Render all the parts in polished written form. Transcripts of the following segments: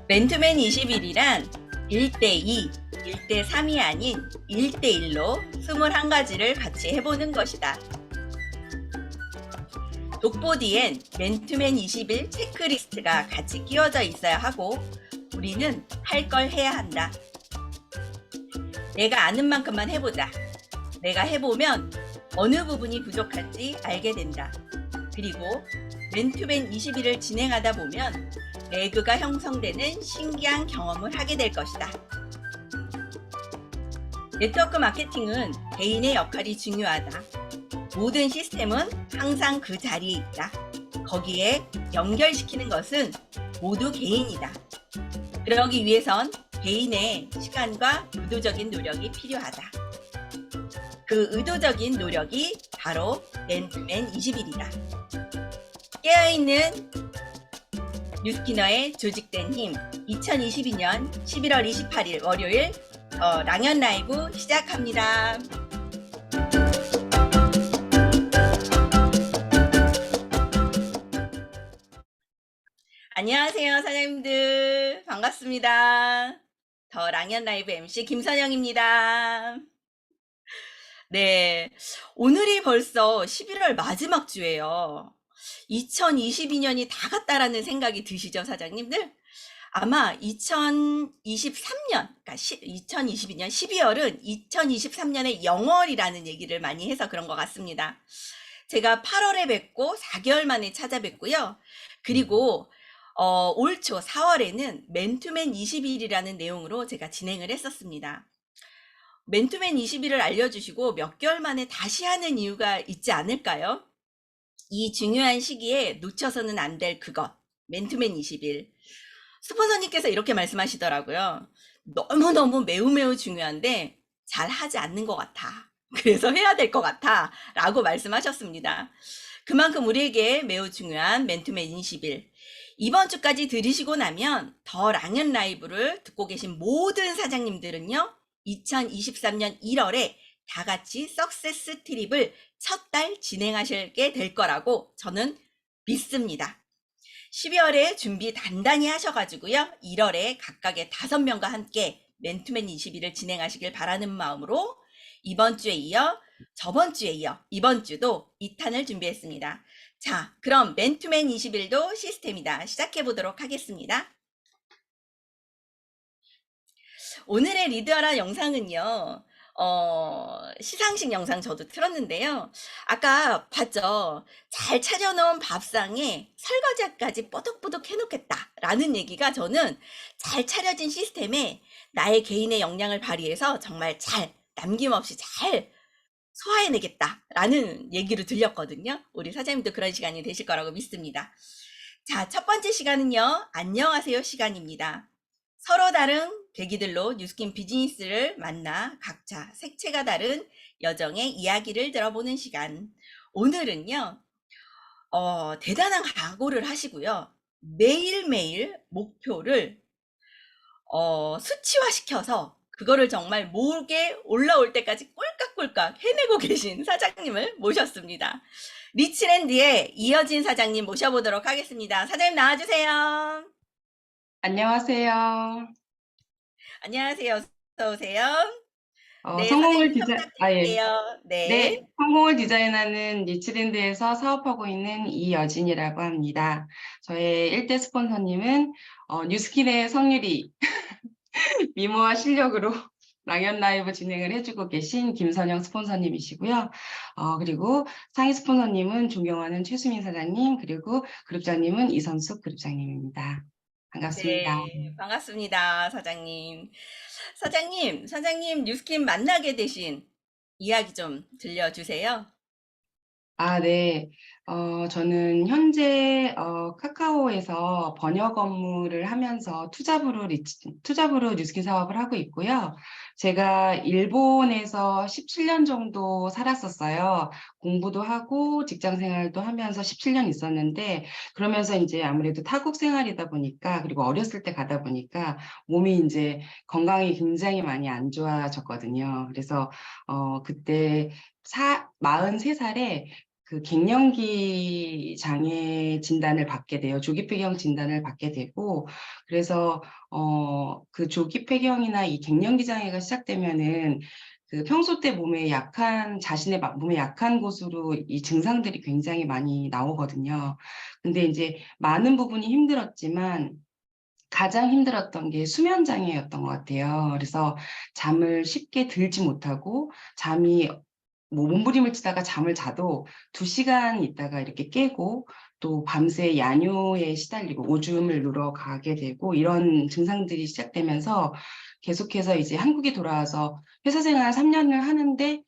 맨투맨 21이란 1대2, 1대3이 아닌 1대1로 21가지를 같이 해보는 것이다. 독보디엔 맨투맨 21 체크리스트가 같이 끼워져 있어야 하고 우리는 할 걸 해야 한다. 내가 아는 만큼만 해보자. 내가 해보면 어느 부분이 부족한지 알게 된다. 그리고 맨투맨 21을 진행하다 보면 레그가 형성되는 신기한 경험을 하게 될 것이다. 네트워크 마케팅은 개인의 역할이 중요하다. 모든 시스템은 항상 그 자리에 있다. 거기에 연결시키는 것은 모두 개인이다. 그러기 위해선 개인의 시간과 의도적인 노력이 필요하다. 그 의도적인 노력이 바로 맨투맨 21이다. 깨어있는 뉴스키너의 조직된 힘 2022년 11월 28일 월요일 랑연 라이브 시작합니다. 안녕하세요 사장님들 반갑습니다. 더 랑연 라이브 MC 김선영입니다. 네, 오늘이 벌써 11월 마지막 주예요. 2022년이 다 갔다라는 생각이 드시죠, 사장님들? 아마 2023년, 그러니까 2022년 12월은 2023년의 영월이라는 얘기를 많이 해서 그런 것 같습니다. 제가 8월에 뵙고 4개월 만에 찾아뵙고요. 그리고 올 초 4월에는 맨투맨 21이라는 내용으로 제가 진행을 했었습니다. 맨투맨 21을 알려주시고 몇 개월 만에 다시 하는 이유가 있지 않을까요? 이 중요한 시기에 놓쳐서는 안 될 그것, 맨투맨 21. 스폰서님께서 이렇게 말씀하시더라고요. 너무너무 매우 중요한데 잘 하지 않는 것 같아. 그래서 해야 될 것 같아. 라고 말씀하셨습니다. 그만큼 우리에게 매우 중요한 맨투맨 21. 이번 주까지 들으시고 나면 더 랑연 라이브를 듣고 계신 모든 사장님들은요. 2023년 1월에 다 같이 석세스 트립을 첫 달 진행하시게 될 거라고 저는 믿습니다. 12월에 준비 단단히 하셔가지고요. 1월에 각각의 5명과 함께 맨투맨 21을 진행하시길 바라는 마음으로 이번 주에 이어 저번 주에 이어 이번 주도 2탄을 준비했습니다. 자, 그럼 맨투맨 21도 시스템이다. 시작해 보도록 하겠습니다. 오늘의 리드하라 영상은요. 시상식 영상 저도 틀었는데요. 아까 봤죠? 잘 차려놓은 밥상에 설거지까지 뽀득뽀득 해놓겠다라는 얘기가 저는 잘 차려진 시스템에 나의 개인의 역량을 발휘해서 정말 잘 남김없이 잘 소화해내겠다라는 얘기로 들렸거든요. 우리 사장님도 그런 시간이 되실 거라고 믿습니다. 자, 첫 번째 시간은요. 안녕하세요 시간입니다. 서로 다른 계기들로 뉴스킨 비즈니스를 만나 각자 색채가 다른 여정의 이야기를 들어보는 시간. 오늘은요. 대단한 각오를 하시고요. 매일매일 목표를 수치화시켜서 그거를 정말 목에 올라올 때까지 꼴깍꼴깍 해내고 계신 사장님을 모셨습니다. 리치랜드의 이어진 사장님 모셔보도록 하겠습니다. 사장님 나와주세요. 안녕하세요. 안녕하세요. 어서 오세요. 네, 성공을 사장님 성 예. 부탁드릴게요. 네, 네. 성공을 디자인하는 리치랜드에서 사업하고 있는 이여진이라고 합니다. 저의 1대 스폰서님은 뉴스킨의 성유리, 미모와 실력으로 랑연 라이브 진행을 해주고 계신 김선영 스폰서님이시고요. 그리고 상위 스폰서님은 존경하는 최수민 사장님, 그리고 그룹장님은 이선숙 그룹장님입니다. 반갑습니다. 네, 반갑습니다, 사장님. 사장님, 뉴스킨 만나게 되신 이야기 좀 들려주세요. 네. 저는 현재 카카오에서 번역 업무를 하면서 투잡으로 뉴스킨 사업을 하고 있고요. 제가 일본에서 17년 정도 살았었어요. 공부도 하고 직장 생활도 하면서 17년 있었는데, 그러면서 이제 아무래도 타국 생활이다 보니까, 그리고 어렸을 때 가다 보니까 몸이 이제 건강이 굉장히 많이 안 좋아졌거든요. 그래서 그때 43살에 그 갱년기 장애 진단을 받게 돼요. 조기 폐경 진단을 받게 되고, 그래서 그 조기 폐경이나 이 갱년기 장애가 시작되면은 그 평소 때 몸에 약한 자신의 몸에 약한 곳으로 이 증상들이 굉장히 많이 나오거든요. 근데 이제 많은 부분이 힘들었지만 가장 힘들었던 게 수면 장애였던 것 같아요. 그래서 잠을 쉽게 들지 못하고 잠이 뭐 몸부림을 치다가 잠을 자도 2시간 있다가 이렇게 깨고 또 밤새 야뇨에 시달리고 오줌을 누러 가게 되고 이런 증상들이 시작되면서 계속해서 이제 한국에 돌아와서 회사 생활 3년을 하는데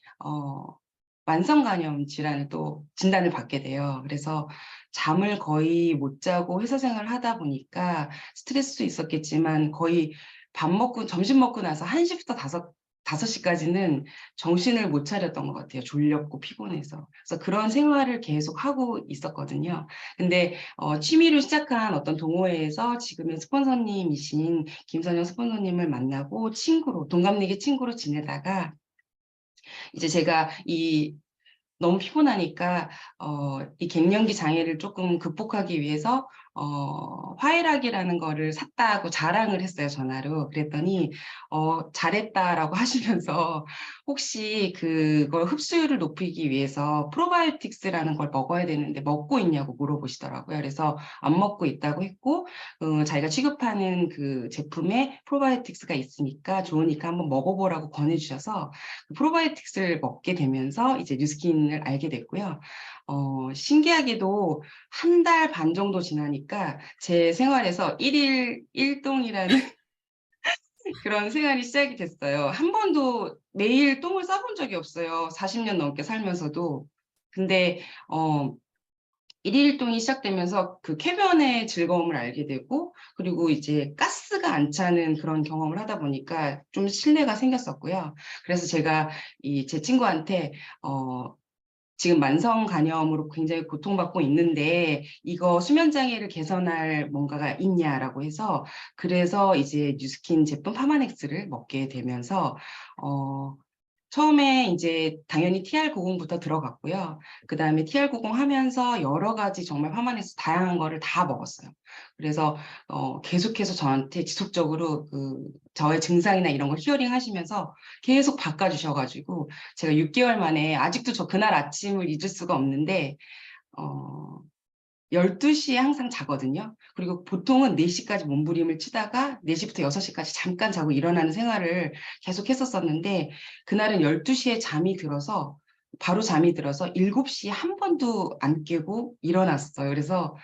만성 간염 질환을 또 진단을 받게 돼요. 그래서 잠을 거의 못 자고 회사 생활을 하다 보니까 스트레스도 있었겠지만 거의 밥 먹고 점심 먹고 나서 1시부터 5시까지는 정신을 못 차렸던 것 같아요. 졸렸고 피곤해서. 그래서 그런 생활을 계속 하고 있었거든요. 근데 취미로 시작한 어떤 동호회에서 지금의 스폰서님이신 김선영 스폰서님을 만나고 친구로, 동갑내기 친구로 지내다가 이제 제가 너무 피곤하니까 이 갱년기 장애를 조금 극복하기 위해서 화해락이라는 거를 샀다고 자랑을 했어요, 전화로. 그랬더니 잘했다라고 하시면서 혹시 그걸 흡수율을 높이기 위해서 프로바이오틱스라는 걸 먹어야 되는데 먹고 있냐고 물어보시더라고요. 그래서 안 먹고 있다고 했고 자기가 취급하는 그 제품에 프로바이오틱스가 있으니까 좋으니까 한번 먹어보라고 권해주셔서 프로바이오틱스를 먹게 되면서 이제 뉴스킨을 알게 됐고요. 신기하게도 1달 반 정도 지나니까 제 생활에서 1일 1동이라는 그런 생활이 시작이 됐어요. 한 번도 매일 똥을 싸본 적이 없어요. 40년 넘게 살면서도. 근데 1일 1동이 시작되면서 그 쾌변의 즐거움을 알게 되고, 그리고 이제 가스가 안 차는 그런 경험을 하다 보니까 좀 신뢰가 생겼었고요. 그래서 제가 제 친구한테 지금 만성 간염으로 굉장히 고통받고 있는데 이거 수면 장애를 개선할 뭔가가 있냐라고 해서 그래서 이제 뉴스킨 제품 파마넥스를 먹게 되면서 처음에 이제 당연히 TR90부터 들어갔고요. 그 다음에 TR90 하면서 여러 가지 정말 파마넥스 다양한 거를 다 먹었어요. 그래서 계속해서 저한테 지속적으로 저의 증상이나 이런 걸 히어링 하시면서 계속 바꿔주셔가지고 제가 6개월 만에 아직도 저 그날 아침을 잊을 수가 없는데 12시에 항상 자거든요. 그리고 보통은 4시까지 몸부림을 치다가 4시부터 6시까지 잠깐 자고 일어나는 생활을 계속 했었었는데 그날은 12시에 바로 잠이 들어서 7시에 한 번도 안 깨고 일어났어요. 그래서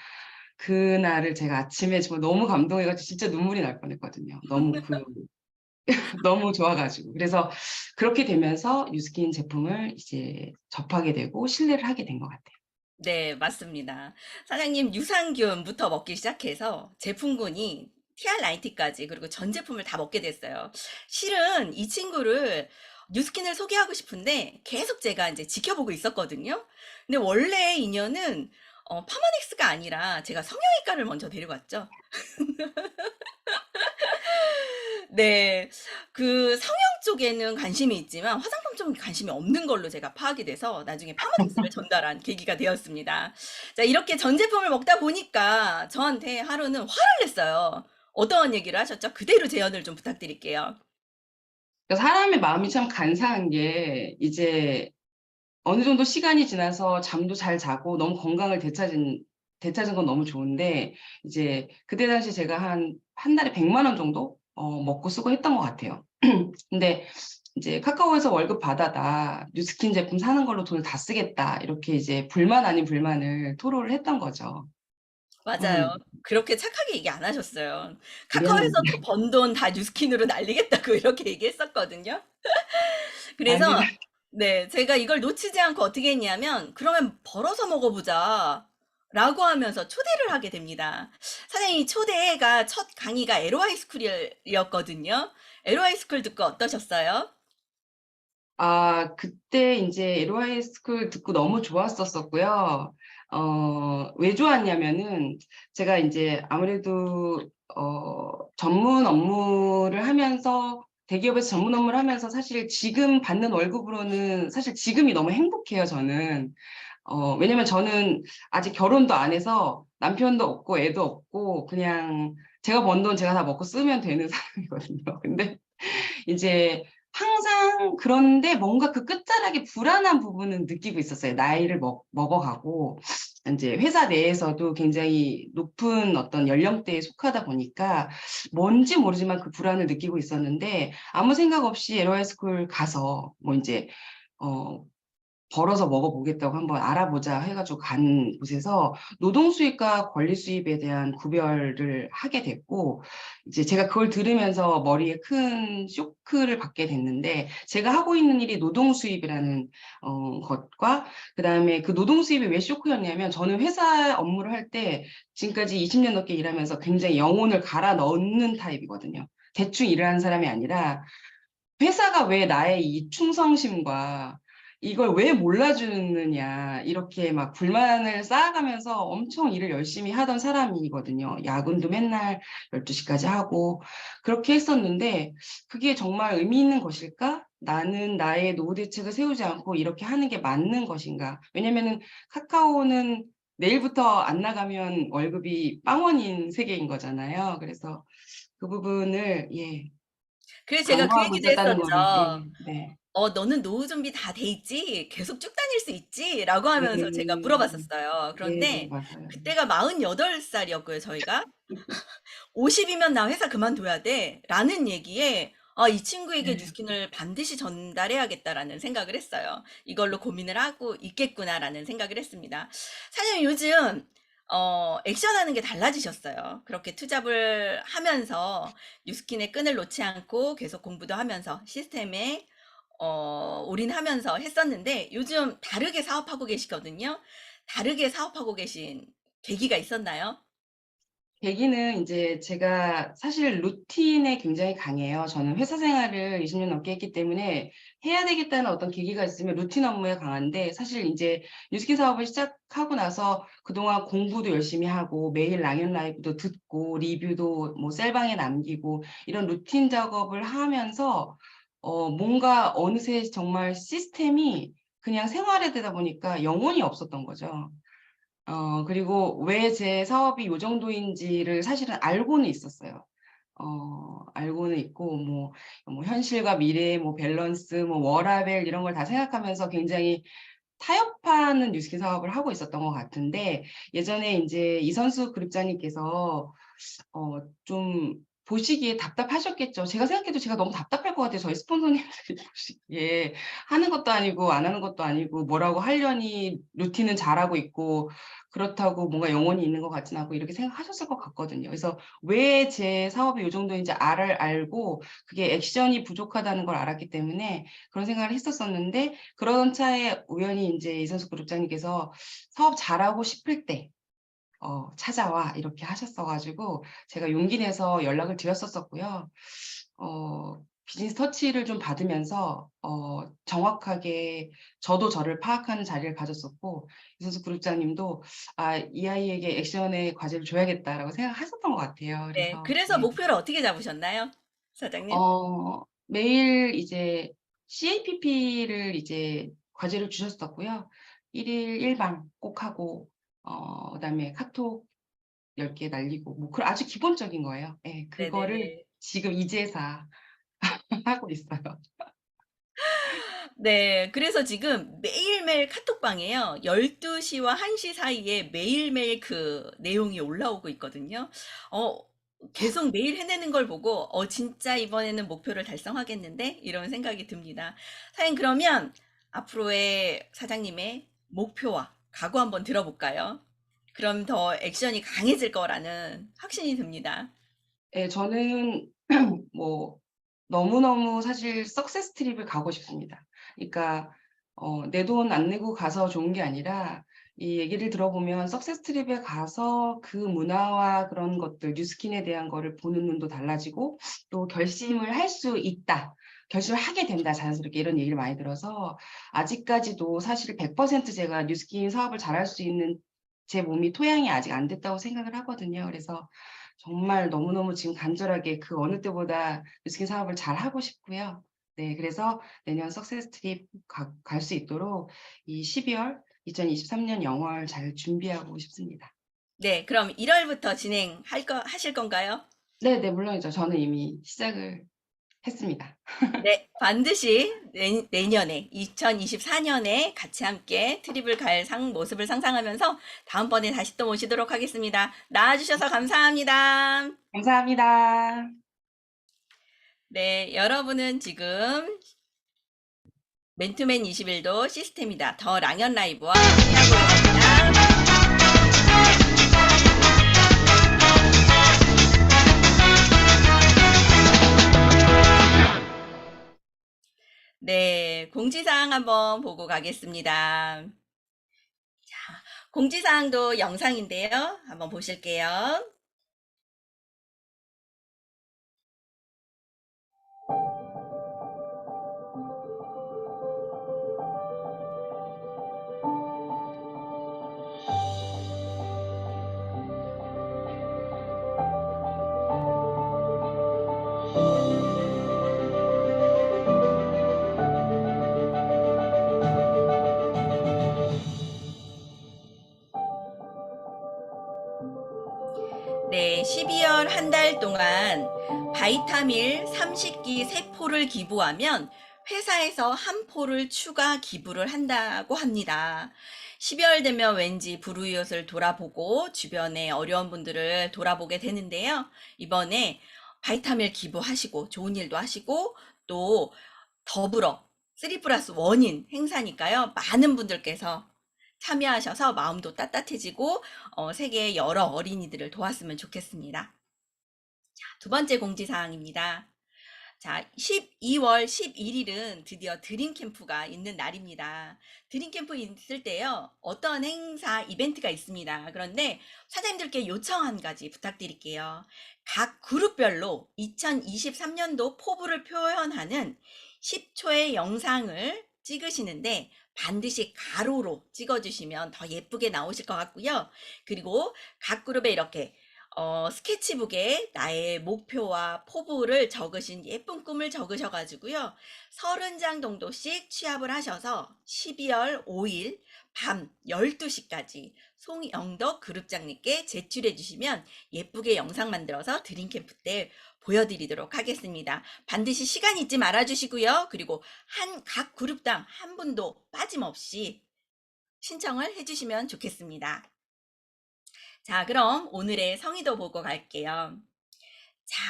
그날을 제가 아침에 정말 너무 감동해가지고 진짜 눈물이 날 뻔했거든요. 너무 좋아가지고. 그래서 그렇게 되면서 뉴스킨 제품을 이제 접하게 되고 신뢰를 하게 된 것 같아요. 네, 맞습니다. 사장님 유산균부터 먹기 시작해서 제품군이 TR90까지 그리고 전 제품을 다 먹게 됐어요. 실은 이 친구를 뉴스킨을 소개하고 싶은데 계속 제가 이제 지켜보고 있었거든요. 근데 원래 인연은 파마닉스가 아니라 제가 성형외과를 먼저 데려갔죠. 네. 그 성형 쪽에는 관심이 있지만 화장품 쪽은 관심이 없는 걸로 제가 파악이 돼서 나중에 파마닉스를 전달한 계기가 되었습니다. 자, 이렇게 전 제품을 먹다 보니까 저한테 하루는 화를 냈어요. 어떠한 얘기를 하셨죠? 그대로 재현을 좀 부탁드릴게요. 그러니까 사람의 마음이 참 간사한 게 이제 어느 정도 시간이 지나서 잠도 잘 자고 너무 건강을 되찾은 건 너무 좋은데 이제 그때 당시 제가 한 달에 100만 원 정도 먹고 쓰고 했던 것 같아요. 근데 이제 카카오에서 월급 받아다 뉴스킨 제품 사는 걸로 돈을 다 쓰겠다 이렇게 이제 불만 아닌 불만을 토로를 했던 거죠. 맞아요. 음, 그렇게 착하게 얘기 안 하셨어요. 카카오에서 미안합니다. 번 돈 다 뉴스킨으로 날리겠다고 이렇게 얘기했었거든요. 아닙니다. 그래서 네, 제가 이걸 놓치지 않고 어떻게 했냐면 그러면 벌어서 먹어보자 라고 하면서 초대를 하게 됩니다. 사장님 초대가 첫 강의가 LOI 스쿨이었거든요. LOI 스쿨 듣고 어떠셨어요? 그때 이제 LOI 스쿨 듣고 너무 좋았었고요. 왜 좋았냐면은 제가 이제 아무래도 전문 업무를 하면서 대기업에서 전문 업무를 하면서 사실 지금 받는 월급으로는 사실 지금이 너무 행복해요, 저는. 왜냐면 저는 아직 결혼도 안 해서 남편도 없고 애도 없고 그냥 제가 번 돈 제가 다 먹고 쓰면 되는 사람이거든요. 근데 이제 항상 그런데 뭔가 그 끝자락에 불안한 부분은 느끼고 있었어요. 나이를 먹어가고 이제 회사 내에서도 굉장히 높은 어떤 연령대에 속하다 보니까 뭔지 모르지만 그 불안을 느끼고 있었는데 아무 생각 없이 LOL 가서 뭐 이제 어 벌어서 먹어보겠다고 한번 알아보자 해가지고 간 곳에서 노동 수입과 권리 수입에 대한 구별을 하게 됐고, 이제 제가 그걸 들으면서 머리에 큰 쇼크를 받게 됐는데, 제가 하고 있는 일이 노동 수입이라는 것과, 그 다음에 그 노동 수입이 왜 쇼크였냐면, 저는 회사 업무를 할 때 지금까지 20년 넘게 일하면서 굉장히 영혼을 갈아 넣는 타입이거든요. 대충 일하는 사람이 아니라 회사가 왜 나의 이 충성심과 이걸 왜 몰라주느냐, 이렇게 막 불만을 쌓아가면서 엄청 일을 열심히 하던 사람이거든요. 야근도 맨날 12시까지 하고, 그렇게 했었는데, 그게 정말 의미 있는 것일까? 나는 나의 노후 대책을 세우지 않고 이렇게 하는 게 맞는 것인가? 왜냐면은 카카오는 내일부터 안 나가면 월급이 빵원인 세계인 거잖아요. 그래서 그 부분을, 예, 그래서 제가 그 간과하고 얘기도 있었다는 거를, 했었죠. 예, 네. 너는 노후 준비 다 돼 있지? 계속 쭉 다닐 수 있지? 라고 하면서 제가 네, 물어봤었어요. 네네, 그런데 맞아요. 그때가 48살이었고요, 저희가. 50이면 나 회사 그만둬야 돼. 라는 얘기에, 이 친구에게 네. 뉴스킨을 반드시 전달해야겠다라는 생각을 했어요. 이걸로 고민을 하고 있겠구나라는 생각을 했습니다. 사장님 요즘, 액션하는 게 달라지셨어요. 그렇게 투잡을 하면서 뉴스킨의 끈을 놓지 않고 계속 공부도 하면서 시스템에, 올인하면서 했었는데 요즘 다르게 사업하고 계시거든요. 다르게 사업하고 계신 계기가 있었나요? 계기는 이제 제가 사실 루틴에 굉장히 강해요. 저는 회사 생활을 20년 넘게 했기 때문에 해야 되겠다는 어떤 계기가 있으면 루틴 업무에 강한데 사실 이제 뉴스킨 사업을 시작하고 나서 그동안 공부도 열심히 하고 매일 랑연 라이브도 듣고 리뷰도 뭐 셀방에 남기고 이런 루틴 작업을 하면서 뭔가 어느새 정말 시스템이 그냥 생활에 되다 보니까 영혼이 없었던 거죠. 그리고 왜 제 사업이 요 정도인지를 사실은 알고는 있었어요. 알고는 있고, 뭐, 현실과 미래, 뭐, 밸런스, 뭐, 워라밸, 이런 걸 다 생각하면서 굉장히 타협하는 뉴스킨 사업을 하고 있었던 것 같은데, 예전에 이제 이선수 그룹장님께서 좀 보시기에 답답하셨겠죠. 제가 생각해도 제가 너무 답답할 것 같아요. 저희 스폰서님들이 보시기에 하는 것도 아니고 안 하는 것도 아니고 뭐라고 하려니 루틴은 잘하고 있고 그렇다고 뭔가 영혼이 있는 것 같진 않고 이렇게 생각하셨을 것 같거든요. 그래서 왜 제 사업이 이 정도인지 알고 그게 액션이 부족하다는 걸 알았기 때문에 그런 생각을 했었었는데 그런 차에 우연히 이제 이선수 그룹장님께서 사업 잘하고 싶을 때 찾아와 이렇게 하셨어가지고 제가 용기 내서 연락을 드렸었고요. 비즈니스 터치를 좀 받으면서 정확하게 저도 저를 파악하는 자리를 가졌었고 이선수 그룹장님도 이 아이에게 액션의 과제를 줘야겠다라고 생각하셨던 것 같아요. 네. 그래서 그래서 네. 목표를 어떻게 잡으셨나요? 사장님? 매일 이제 CAPP를 이제 과제를 주셨었고요. 1일 1방 꼭 하고 그다음에 카톡 10개 날리고 뭐 아주 기본적인 거예요. 예, 그거를 네네네. 지금 이제사 하고 있어요. 네. 그래서 지금 매일매일 카톡방에요. 12시와 1시 사이에 매일매일 그 내용이 올라오고 있거든요. 어, 계속 매일 해내는 걸 보고, 진짜 이번에는 목표를 달성하겠는데? 이런 생각이 듭니다. 사장님, 그러면 앞으로의 사장님의 목표와 각오 한번 들어볼까요? 그럼 더 액션이 강해질 거라는 확신이 듭니다. 예, 저는 뭐 너무너무 사실 석세스 트립을 가고 싶습니다. 그러니까 내 돈 안 내고 가서 좋은 게 아니라 이 얘기를 들어보면 석세스 트립에 가서 그 문화와 그런 것들, 뉴스킨에 대한 거를 보는 눈도 달라지고 또 결심을 할 수 있다. 결심을 하게 된다, 자연스럽게 이런 얘기를 많이 들어서 아직까지도 사실 100% 제가 뉴스킨 사업을 잘할 수 있는 제 몸이 토양이 아직 안 됐다고 생각을 하거든요. 그래서 정말 너무너무 지금 간절하게 그 어느 때보다 뉴스킨 사업을 잘 하고 싶고요. 네, 그래서 내년 석세스 트립 갈 수 있도록 이 12월 2023년 영월 잘 준비하고 싶습니다. 네, 그럼 1월부터 하실 건가요? 네, 물론이죠. 저는 이미 시작을 했습니다. 네, 반드시 내년에 2024년에 같이 함께 트립을 갈 모습을 상상하면서 다음번에 다시 또 모시도록 하겠습니다. 나와주셔서 감사합니다. 감사합니다. 네, 여러분은 지금 맨투맨 21도 시스템이다. 더 랑연 라이브와 함께하고 있습니다. 네, 공지사항 한번 보고 가겠습니다. 자, 공지사항도 영상인데요. 한번 보실게요. 네, 12월 한 달 동안 바이타밀 30기 3포를 기부하면 회사에서 한 포를 추가 기부를 한다고 합니다. 12월 되면 왠지 불우이웃을 돌아보고 주변의 어려운 분들을 돌아보게 되는데요. 이번에 바이타밀 기부하시고 좋은 일도 하시고 또 더불어 3+1인 행사니까요. 많은 분들께서 참여하셔서 마음도 따뜻해지고 세계의 여러 어린이들을 도왔으면 좋겠습니다. 자, 두 번째 공지사항입니다. 자, 12월 11일은 드디어 드림캠프가 있는 날입니다. 드림캠프 있을 때요, 어떤 행사, 이벤트가 있습니다. 그런데 사장님들께 요청 한 가지 부탁드릴게요. 각 그룹별로 2023년도 포부를 표현하는 10초의 영상을 찍으시는데 반드시 가로로 찍어주시면 더 예쁘게 나오실 것 같고요. 그리고 각 그룹에 이렇게 스케치북에 나의 목표와 포부를 적으신 예쁜 꿈을 적으셔가지고요. 30장 정도씩 취합을 하셔서 12월 5일 밤 12시까지 송영덕 그룹장님께 제출해 주시면 예쁘게 영상 만들어서 드림캠프 때 보여드리도록 하겠습니다. 반드시 시간 잊지 말아주시고요. 그리고 각 그룹당 한 분도 빠짐없이 신청을 해주시면 좋겠습니다. 자, 그럼 오늘의 성의도 보고 갈게요. 자,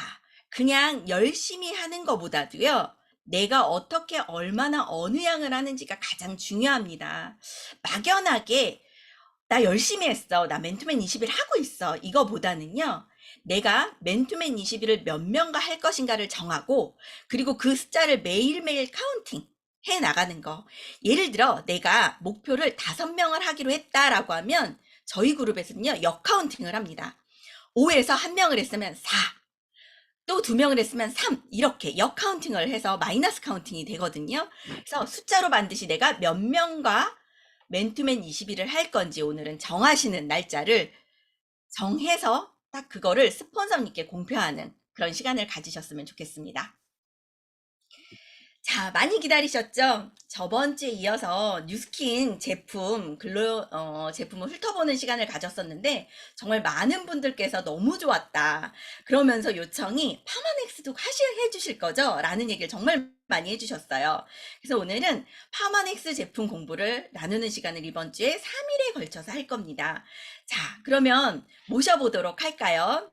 그냥 열심히 하는 것보다도요, 내가 어떻게 얼마나 어느 양을 하는지가 가장 중요합니다. 막연하게 나 열심히 했어. 나 맨투맨 20일 하고 있어. 이거보다는요. 내가 맨투맨 20일을 몇 명과 할 것인가를 정하고 그리고 그 숫자를 매일매일 카운팅 해 나가는 거. 예를 들어 내가 목표를 5명을 하기로 했다라고 하면 저희 그룹에서는요. 역카운팅을 합니다. 5에서 1명을 했으면 4, 또 2명을 했으면 3 이렇게 역카운팅을 해서 마이너스 카운팅이 되거든요. 그래서 숫자로 반드시 내가 몇 명과 맨투맨 20일을 할 건지 오늘은 정하시는 날짜를 정해서 딱 그거를 스폰서님께 공표하는 그런 시간을 가지셨으면 좋겠습니다. 자, 많이 기다리셨죠? 저번 주에 이어서 뉴스킨 제품을 훑어보는 시간을 가졌었는데 정말 많은 분들께서 너무 좋았다. 그러면서 요청이 파마넥스도 해주실 거죠? 라는 얘기를 정말 많이 해주셨어요. 그래서 오늘은 파마넥스 제품 공부를 나누는 시간을 이번 주에 3일에 걸쳐서 할 겁니다. 자, 그러면 모셔보도록 할까요?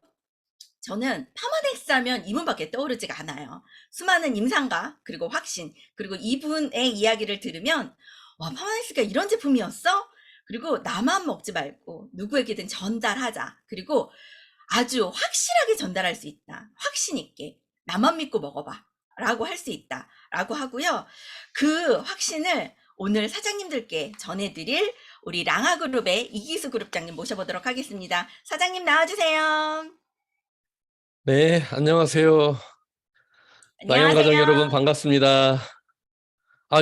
저는 파마넥스 하면 이분밖에 떠오르지가 않아요. 수많은 임상가, 그리고 확신, 그리고 이분의 이야기를 들으면, 와, 파마넥스가 이런 제품이었어? 그리고 나만 먹지 말고 누구에게든 전달하자. 그리고 아주 확실하게 전달할 수 있다. 확신 있게. 나만 믿고 먹어봐. 라고 할 수 있다. 라고 하고요. 그 확신을 오늘 사장님들께 전해드릴 우리 랑아그룹의 이기수 그룹장님 모셔보도록 하겠습니다. 사장님 나와주세요. 네, 안녕하세요. 랑영 가족 안녕하세요. 여러분 반갑습니다.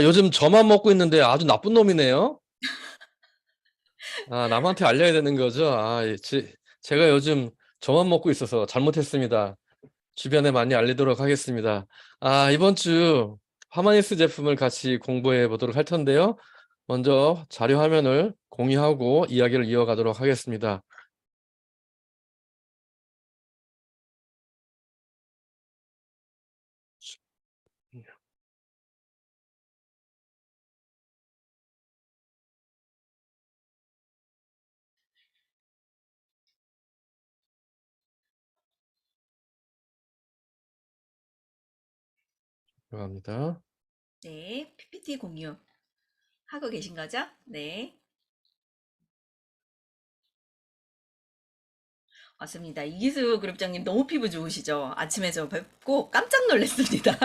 요즘 저만 먹고 있는데 아주 나쁜 놈이네요. 남한테 알려야 되는 거죠. 제가 요즘 저만 먹고 있어서 잘못했습니다. 주변에 많이 알리도록 하겠습니다. 이번 주 파마니스 제품을 같이 공부해 보도록 할 텐데요. 먼저 자료 화면을 공유하고 이야기를 이어가도록 하겠습니다. 들어갑니다. 네, PPT 공유 하고 계신 거죠? 네, 맞습니다. 이기수 그룹장님 너무 피부 좋으시죠? 아침에 저 뵙고 깜짝 놀랐습니다.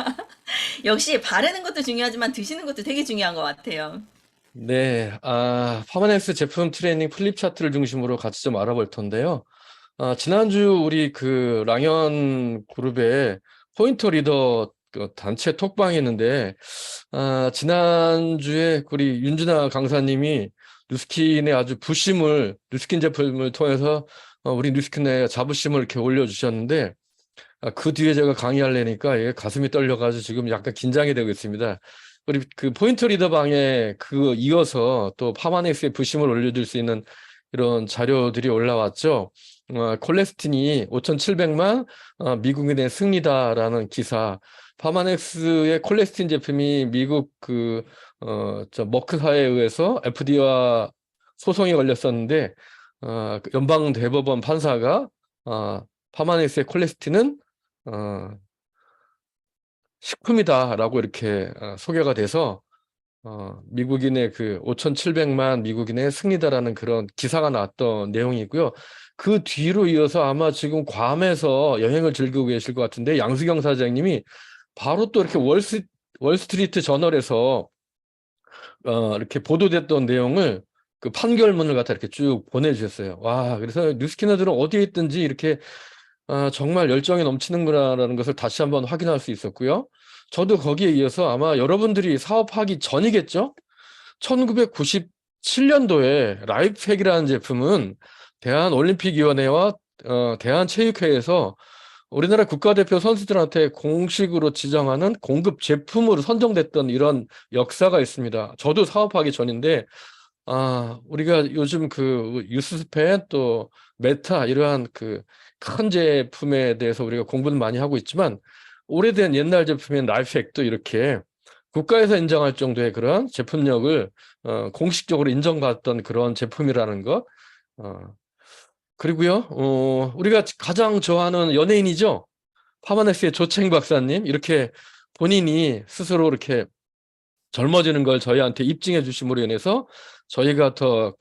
역시 바르는 것도 중요하지만 드시는 것도 되게 중요한 것 같아요. 네, 파마넥스 제품 트레이닝 플립 차트를 중심으로 같이 좀 알아볼 텐데요. 지난주 우리 그 랑연 그룹의 포인터 리더 그 단체 톡방이 있는데, 지난주에 우리 윤준아 강사님이 뉴스킨의 아주 부심을, 뉴스킨 제품을 통해서 우리 뉴스킨의 자부심을 이렇게 올려주셨는데, 그 뒤에 제가 강의하려니까 가슴이 떨려가지고 지금 약간 긴장이 되고 있습니다. 우리 그 포인트 리더 방에 그 이어서 또 파마넥스의 부심을 올려줄 수 있는 이런 자료들이 올라왔죠. 콜레스틴이 5,700만 미국인의 승리다라는 기사. 파마넥스의 콜레스틴 제품이 미국 머크사에 의해서 FDA와 소송이 걸렸었는데, 그 연방 대법원 판사가 파마넥스의 콜레스틴은 식품이다라고 이렇게 소개가 돼서 미국인의 그 5,700만 미국인의 승리다라는 그런 기사가 나왔던 내용이고요. 그 뒤로 이어서 아마 지금 괌에서 여행을 즐기고 계실 것 같은데 양수경 사장님이 바로 또 이렇게 월스트리트 저널에서 이렇게 보도됐던 내용을 그 판결문을 갖다 이렇게 쭉 보내주셨어요. 와, 그래서 뉴스캐너들은 어디에 있든지 이렇게 정말 열정이 넘치는구나라는 것을 다시 한번 확인할 수 있었고요. 저도 거기에 이어서 아마 여러분들이 사업하기 전이겠죠? 1997년도에 라이프팩이라는 제품은 대한올림픽위원회와 대한체육회에서 우리나라 국가대표 선수들한테 공식으로 지정하는 공급 제품으로 선정됐던 이런 역사가 있습니다. 저도 사업하기 전인데, 우리가 요즘 그 유스스펜 또 메타 이러한 그 큰 제품에 대해서 우리가 공부는 많이 하고 있지만 오래된 옛날 제품인 라이프팩도 이렇게 국가에서 인정할 정도의 그런 제품력을 공식적으로 인정받았던 그런 제품이라는 것. 그리고요, 우리가 가장 좋아하는 연예인이죠. 파마넥스의 조챙 박사님 이렇게 본인이 스스로 이렇게 젊어지는 걸 저희한테 입증해 주심으로 인해서 저희가 더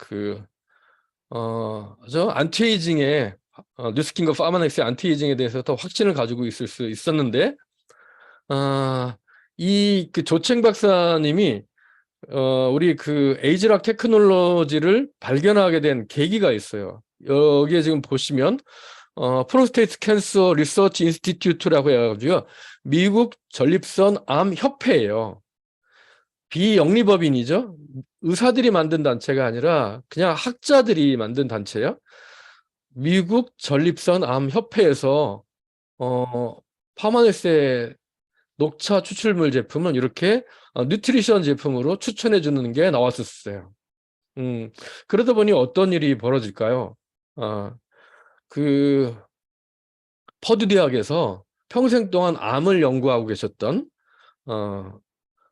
안티에이징에 뉴스킨과 파마넥스의 안티에이징에 대해서 더 확신을 가지고 있을 수 있었는데, 이 그 조챙 박사님이 우리 그 에이즈락 테크놀로지를 발견하게 된 계기가 있어요. 여기에 지금 보시면 프로스테이트 캔서 리서치 인스티튜트라고 해가지고요. 미국 전립선 암 협회예요. 비영리법인이죠. 의사들이 만든 단체가 아니라 그냥 학자들이 만든 단체예요. 미국 전립선 암 협회에서 파마네스의 녹차 추출물 제품은 이렇게 뉴트리션 제품으로 추천해 주는 게 나왔었어요. 그러다 보니 어떤 일이 벌어질까요? 그 퍼듀 대학에서 평생 동안 암을 연구하고 계셨던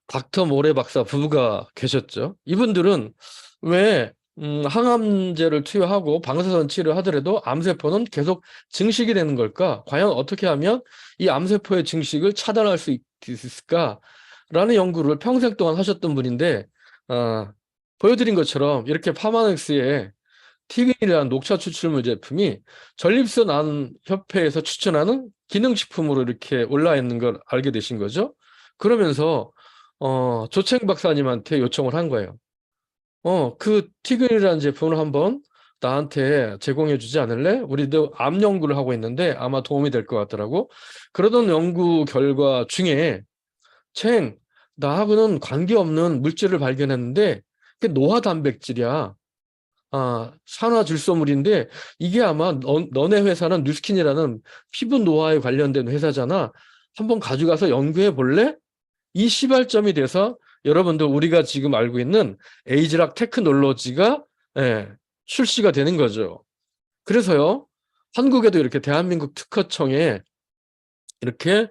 닥터 모레 박사 부부가 계셨죠. 이분들은 왜 항암제를 투여하고 방사선 치료를 하더라도 암세포는 계속 증식이 되는 걸까? 과연 어떻게 하면 이 암세포의 증식을 차단할 수 있을까? 라는 연구를 평생 동안 하셨던 분인데, 보여드린 것처럼 이렇게 파마넥스의 티그인이라는 녹차 추출물 제품이 전립선 암 협회에서 추천하는 기능식품으로 이렇게 올라 있는 걸 알게 되신 거죠. 그러면서 조챙 박사님한테 요청을 한 거예요. 그 티그인이라는 제품을 한번 나한테 제공해 주지 않을래? 우리도 암 연구를 하고 있는데 아마 도움이 될 것 같더라고. 그러던 연구 결과 중에 챙, 나하고는 관계없는 물질을 발견했는데 그게 노화 단백질이야. 산화질소물인데 이게 아마 너네 회사는 뉴스킨이라는 피부 노화에 관련된 회사잖아. 한번 가져가서 연구해 볼래? 이 시발점이 돼서 여러분들 우리가 지금 알고 있는 에이즈락 테크놀로지가 출시가 되는 거죠. 그래서요, 한국에도 이렇게 대한민국 특허청에 이렇게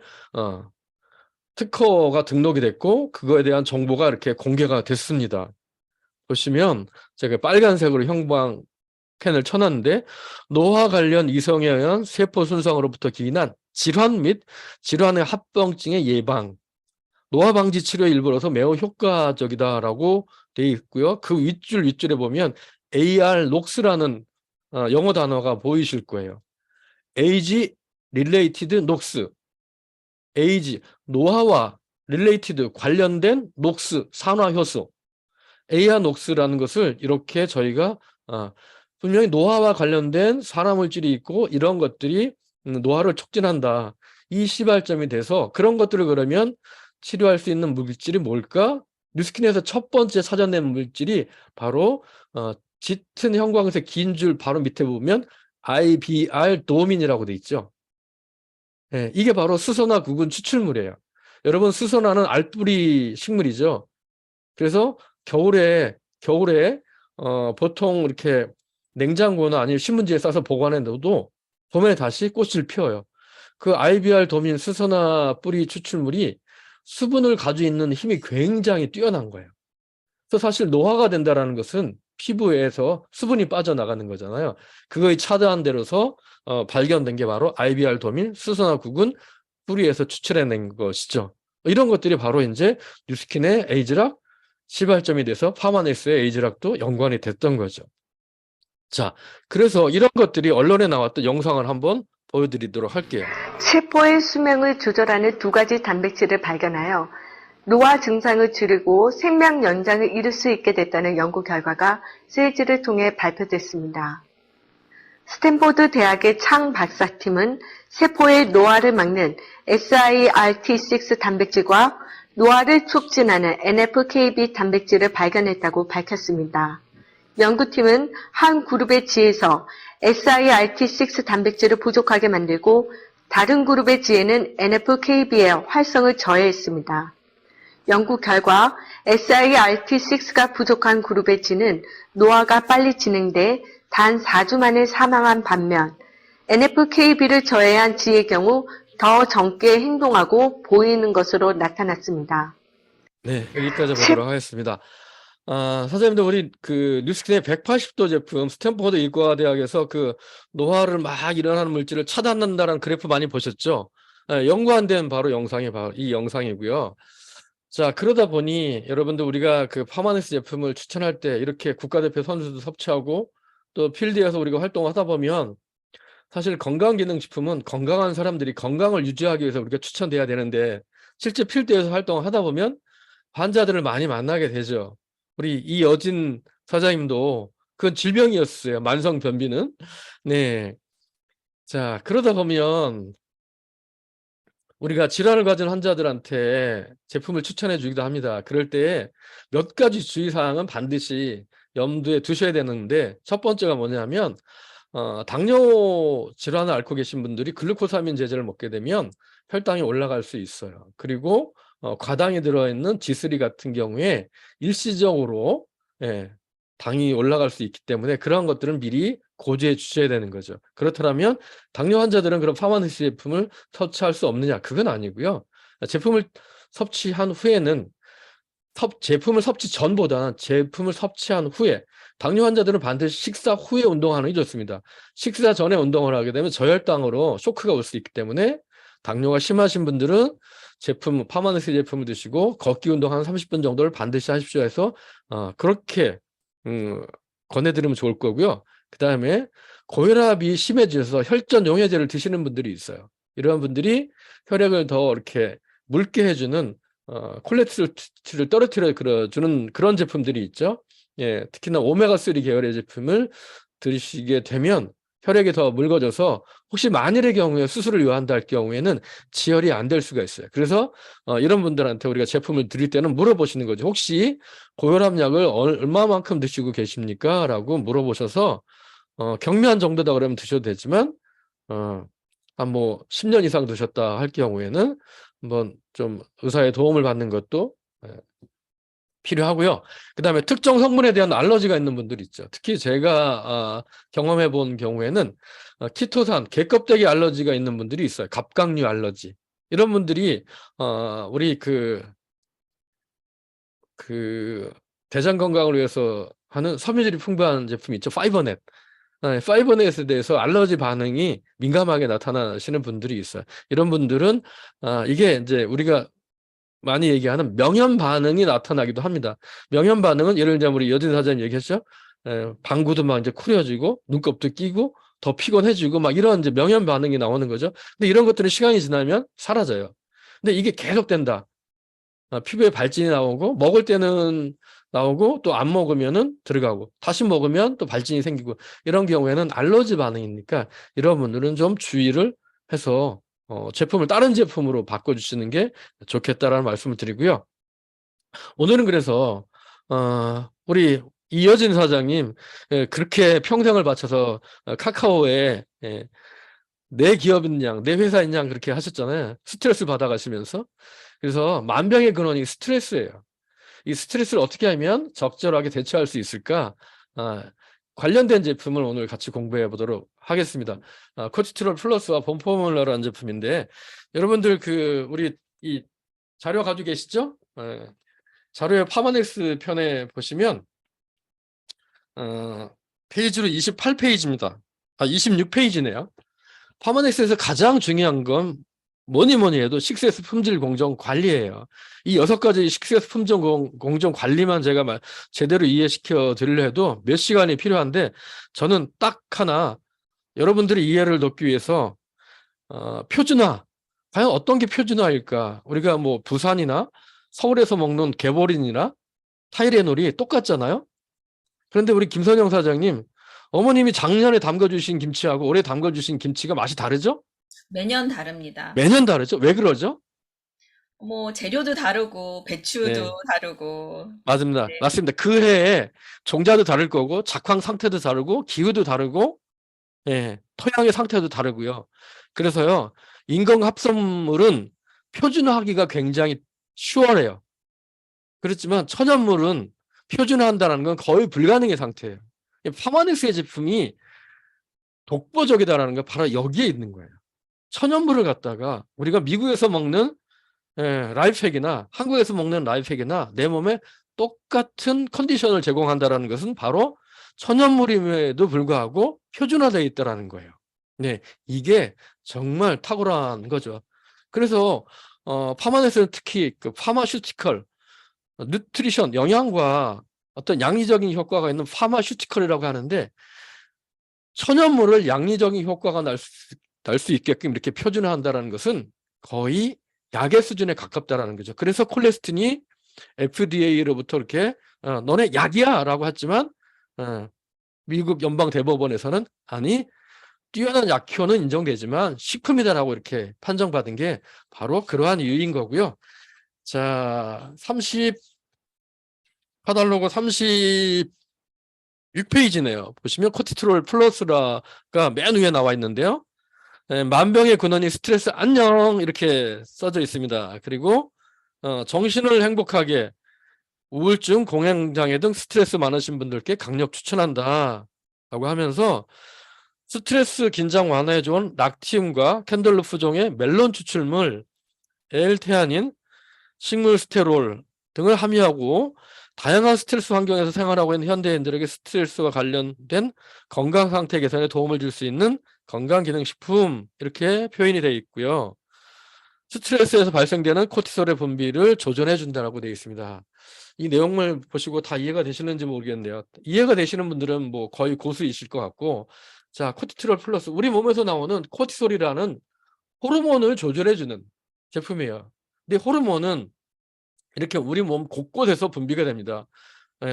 특허가 등록이 됐고 그거에 대한 정보가 이렇게 공개가 됐습니다. 보시면 제가 빨간색으로 형광 펜을 쳐놨는데, 노화 관련 이성에 의한 세포 손상으로부터 기인한 질환 및 질환의 합병증의 예방, 노화 방지 치료의 일부로서 매우 효과적이다라고 되어 있고요. 그 윗줄에 보면 AR 녹스라는 영어 단어가 보이실 거예요. Age Related 녹스, 에이지, 노화와 릴레이티드 관련된 녹스, 산화효소, AR 녹스라는 것을 이렇게 저희가 분명히 노화와 관련된 산화물질이 있고 이런 것들이 노화를 촉진한다. 이 시발점이 돼서 그런 것들을 그러면 치료할 수 있는 물질이 뭘까? 뉴스킨에서 첫 번째 찾아낸 물질이 바로 짙은 형광색 긴 줄 바로 밑에 보면 IBR 도민이라고 돼 있죠. 예, 이게 바로 수소나 구근 추출물이에요. 여러분, 수소나는 알뿌리 식물이죠. 그래서 겨울에 보통 이렇게 냉장고나 아니면 신문지에 싸서 보관해 놔도 봄에 다시 꽃을 피워요. 그 IBR 도민 수소나 뿌리 추출물이 수분을 가지고 있는 힘이 굉장히 뛰어난 거예요. 그래서 사실 노화가 된다는 것은 피부에서 수분이 빠져나가는 거잖아요. 그거에 차단한 데로서 발견된 게 바로 IBR 도민 수소나 구근 뿌리에서 추출해낸 것이죠. 이런 것들이 바로 이제 뉴스킨의 에이즈락 시발점이 돼서 파마넥스의 에이즈락도 연관이 됐던 거죠. 자, 그래서 이런 것들이 언론에 나왔던 영상을 한번 보여드리도록 할게요. 세포의 수명을 조절하는 두 가지 단백질을 발견하여 노화 증상을 줄이고 생명 연장을 이룰 수 있게 됐다는 연구 결과가 세일즈를 통해 발표됐습니다. 스탠포드 대학의 창 박사팀은 세포의 노화를 막는 SIRT6 단백질과 노화를 촉진하는 NFKB 단백질을 발견했다고 밝혔습니다. 연구팀은 한 그룹의 지에서 SIRT6 단백질을 부족하게 만들고 다른 그룹의 지에는 NFKB의 활성을 저해했습니다. 연구 결과 SIRT6가 부족한 그룹의 지는 노화가 빨리 진행돼 단 4주 만에 사망한 반면 NFKB를 저해한 지의 경우 더 젊게 행동하고 보이는 것으로 나타났습니다. 네, 여기까지 보도록 하겠습니다. 선생님들, 우리 그 뉴스킨의 180도 제품, 스탠포드 의과대학에서 그 노화를 막 일어나는 물질을 차단한다는 그래프 많이 보셨죠? 연관된 바로 영상이 바로 이 영상이고요. 자, 그러다 보니 여러분들 우리가 그 파마넥스 제품을 추천할 때 이렇게 국가대표 선수도 섭취하고 또 필드에서 우리가 활동하다 보면 사실 건강기능식품은 건강한 사람들이 건강을 유지하기 위해서 우리가 추천돼야 되는데 실제 필드에서 활동을 하다 보면 환자들을 많이 만나게 되죠. 우리 이여진 사장님도 그건 질병이었어요. 만성 변비는. 네. 자, 그러다 보면 우리가 질환을 가진 환자들한테 제품을 추천해 주기도 합니다. 그럴 때 몇 가지 주의사항은 반드시 염두에 두셔야 되는데, 첫 번째가 뭐냐면 당뇨 질환을 앓고 계신 분들이 글루코사민 제제를 먹게 되면 혈당이 올라갈 수 있어요. 그리고 과당이 들어있는 G3 같은 경우에 일시적으로 당이 올라갈 수 있기 때문에 그런 것들은 미리 고지해 주셔야 되는 거죠. 그렇다면 당뇨 환자들은 그런 파마넥스 제품을 섭취할 수 없느냐? 그건 아니고요. 제품을 섭취한 후에는 제품을 섭취 전보다는 제품을 섭취한 후에, 당뇨 환자들은 반드시 식사 후에 운동하는 게 좋습니다. 식사 전에 운동을 하게 되면 저혈당으로 쇼크가 올 수 있기 때문에 당뇨가 심하신 분들은 파마넥스 제품을 드시고 걷기 운동 한 30분 정도를 반드시 하십시오 해서 그렇게 권해드리면 좋을 거고요. 그 다음에 고혈압이 심해져서 혈전 용해제를 드시는 분들이 있어요. 이러한 분들이 혈액을 더 이렇게 묽게 해주는 콜레스테롤을 떨어뜨려 주는 그런 제품들이 있죠. 예, 특히나 오메가3 계열의 제품을 드시게 되면 혈액이 더 묽어져서 혹시 만일의 경우에 수술을 요한다 할 경우에는 지혈이 안 될 수가 있어요. 그래서 이런 분들한테 우리가 제품을 드릴 때는 물어보시는 거죠. 혹시 고혈압 약을 얼마만큼 드시고 계십니까? 라고 물어보셔서 경미한 정도다 그러면 드셔도 되지만 한 뭐 10년 이상 드셨다 할 경우에는 한번 좀 의사의 도움을 받는 것도 필요하고요. 그다음에 특정 성분에 대한 알러지가 있는 분들이 있죠. 특히 제가 경험해 본 경우에는 키토산, 게껍데기 알러지가 있는 분들이 있어요. 갑각류 알러지. 이런 분들이 우리 그 대장 건강을 위해서 하는 섬유질이 풍부한 제품 있죠. 파이버넷. 파이버넷에 대해서 알러지 반응이 민감하게 나타나시는 분들이 있어요. 이런 분들은 이게 이제 우리가 많이 얘기하는 명현 반응이 나타나기도 합니다. 명현 반응은 예를 들자면 우리 여진 사장님 얘기했죠. 방구도 막 이제 쿠려지고 눈곱도 끼고 더 피곤해지고 막 이런 이제 명현 반응이 나오는 거죠. 근데 이런 것들은 시간이 지나면 사라져요. 근데 이게 계속된다. 피부에 발진이 나오고 먹을 때는 나오고 또 안 먹으면은 들어가고 다시 먹으면 또 발진이 생기고 이런 경우에는 알러지 반응이니까 이런 분들은 좀 주의를 해서 제품을 다른 제품으로 바꿔주시는 게 좋겠다라는 말씀을 드리고요. 오늘은 그래서 우리 이여진 사장님 그렇게 평생을 바쳐서 카카오에 내 기업인 양, 내 회사인 양 그렇게 하셨잖아요. 스트레스 받아가시면서. 그래서 만병의 근원이 스트레스예요. 이 스트레스를 어떻게 하면 적절하게 대처할 수 있을까? 관련된 제품을 오늘 같이 공부해 보도록 하겠습니다. 코티트롤 플러스와 봄포뮬러라는 제품인데 여러분들 우리 이 자료 가지고 계시죠? 자료의 파마넥스 편에 보시면 페이지로 28페이지입니다. 26페이지네요. 파마넥스에서 가장 중요한 건 뭐니 해도 식세스 품질 공정 관리예요. 이 6가지 식세스 품질 공정 관리만 제가 제대로 이해시켜 드리려 해도 몇 시간이 필요한데 저는 딱 하나 여러분들의 이해를 돕기 위해서 표준화, 과연 어떤 게 표준화일까? 우리가 뭐 부산이나 서울에서 먹는 개보린이나 타이레놀이 똑같잖아요. 그런데 우리 김선영 사장님, 어머님이 작년에 담가주신 김치하고 올해 담가주신 김치가 맛이 다르죠? 매년 다릅니다. 매년 다르죠? 왜 그러죠? 뭐 재료도 다르고 배추도 네. 다르고. 맞습니다. 네. 맞습니다. 그 해에 종자도 다를 거고 작황 상태도 다르고 기후도 다르고 토양의 상태도 다르고요. 그래서요. 인공 합성물은 표준화하기가 굉장히 수월해요. 그렇지만 천연물은 표준화한다는 건 거의 불가능의 상태예요. 파마넥스의 제품이 독보적이다라는 건 바로 여기에 있는 거예요. 천연물을 갖다가 우리가 미국에서 먹는 라이프팩이나 한국에서 먹는 라이프팩이나 내 몸에 똑같은 컨디션을 제공한다는 것은 바로 천연물임에도 불구하고 표준화되어 있다는 거예요. 네, 이게 정말 탁월한 거죠. 그래서 파마넥스는 특히 그 파마슈티컬, 뉴트리션, 영양과 어떤 양리적인 효과가 있는 파마슈티컬이라고 하는데 천연물을 양리적인 효과가 날 수 있게끔 이렇게 표준화한다는 것은 거의 약의 수준에 가깝다라는 거죠. 그래서 콜레스틴이 FDA로부터 이렇게 너네 약이야 라고 했지만 미국 연방대법원에서는 아니 뛰어난 약효는 인정되지만 식품이다라고 이렇게 판정받은 게 바로 그러한 이유인 거고요. 자, 카탈로그 36페이지네요. 보시면 코티트롤 플러스라가 맨 위에 나와 있는데요. 만병의 근원이 스트레스 안녕 이렇게 써져 있습니다. 그리고 정신을 행복하게 우울증, 공황장애 등 스트레스 많으신 분들께 강력 추천한다 라고 하면서 스트레스 긴장 완화에 좋은 락티움과 캔들루프종의 멜론 추출물, L테아닌, 식물 스테롤 등을 함유하고 다양한 스트레스 환경에서 생활하고 있는 현대인들에게 스트레스와 관련된 건강 상태 개선에 도움을 줄 수 있는 건강기능식품 이렇게 표현이 되어 있고요. 스트레스에서 발생되는 코티솔의 분비를 조절해 준다고 되어 있습니다. 이 내용을 보시고 다 이해가 되시는지 모르겠는데요. 이해가 되시는 분들은 뭐 거의 고수이실 것 같고, 자, 코티트롤 플러스 우리 몸에서 나오는 코티솔이라는 호르몬을 조절해 주는 제품이에요. 근데 호르몬은 이렇게 우리 몸 곳곳에서 분비가 됩니다.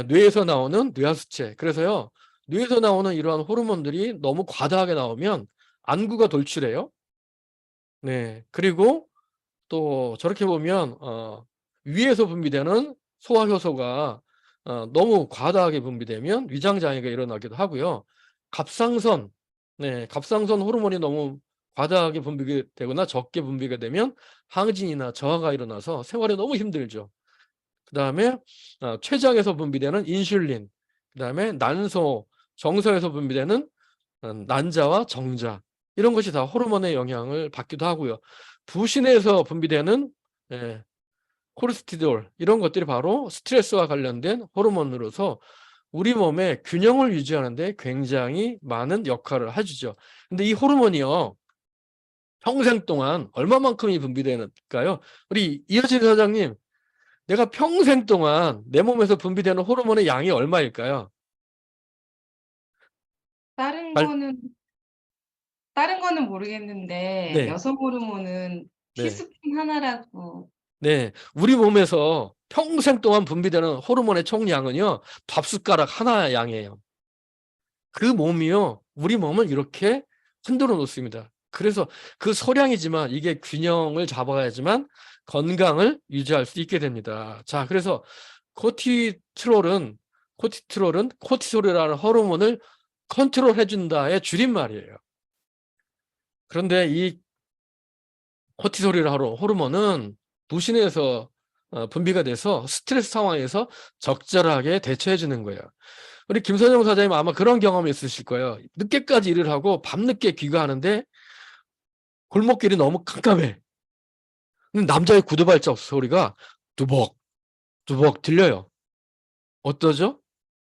뇌에서 나오는 뇌하수체. 그래서요, 뇌에서 나오는 이러한 호르몬들이 너무 과다하게 나오면 안구가 돌출해요. 네. 그리고 또 저렇게 보면 위에서 분비되는 소화효소가 너무 과다하게 분비되면 위장장애가 일어나기도 하고요. 갑상선, 갑상선 호르몬이 너무 과다하게 분비가 되거나 적게 분비가 되면 항진이나 저하가 일어나서 생활이 너무 힘들죠. 그다음에 췌장에서 분비되는 인슐린, 그다음에 난소, 정서에서 분비되는 난자와 정자, 이런 것이 다 호르몬의 영향을 받기도 하고요. 부신에서 분비되는 코르티졸, 이런 것들이 바로 스트레스와 관련된 호르몬으로서 우리 몸의 균형을 유지하는 데 굉장히 많은 역할을 해주죠. 근데 이 호르몬이요, 평생 동안 얼마만큼이 분비되는가요? 우리 이어진 사장님, 내가 평생 동안 내 몸에서 분비되는 호르몬의 양이 얼마일까요? 다른 알- 거는 다른 거는 모르겠는데 네, 여성 호르몬은 네, 티스푼 하나라고. 네. 우리 몸에서 평생 동안 분비되는 호르몬의 총량은요, 밥숟가락 하나 양이에요. 그 몸이요, 우리 몸을 이렇게 흔들어 놓습니다. 그래서 그 소량이지만 이게 균형을 잡아야지만 건강을 유지할 수 있게 됩니다. 자, 그래서 코티트롤은 코티솔이라는 호르몬을 컨트롤해 준다의 줄임말이에요. 그런데 이 코티솔이라는 호르몬은 부신에서 분비가 돼서 스트레스 상황에서 적절하게 대처해 주는 거예요. 우리 김선영 사장님 아마 그런 경험이 있으실 거예요. 늦게까지 일을 하고 밤늦게 귀가하는데 골목길이 너무 깜깜해. 근데 남자의 구두발자국 소리가 뚜벅 뚜벅 들려요. 어떠죠?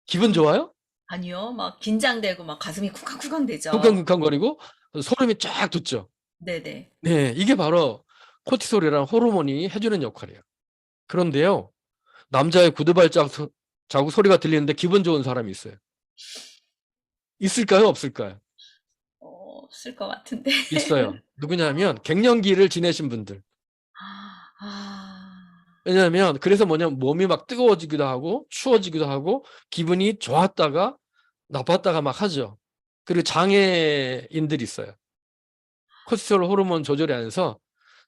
기분 음, 좋아요? 아니요. 막 긴장되고 막 가슴이 쿵쾅쿵쾅 되죠. 쿵쾅쿵쾅거리고 소름이 쫙 돋죠. 네네. 네, 이게 바로 코티솔이라는 호르몬이 해주는 역할이에요. 그런데요, 남자의 자국 소리가 들리는데 기분 좋은 사람이 있어요. 있을까요? 없을까요? 없을 것 같은데. 있어요. 누구냐면 갱년기를 지내신 분들. 아, 왜냐하면 그래서 뭐냐면 몸이 막 뜨거워지기도 하고 추워지기도 하고 기분이 좋았다가 나빴다가 막 하죠. 그리고 장애인들이 있어요. 코티솔 호르몬 조절이 안 돼서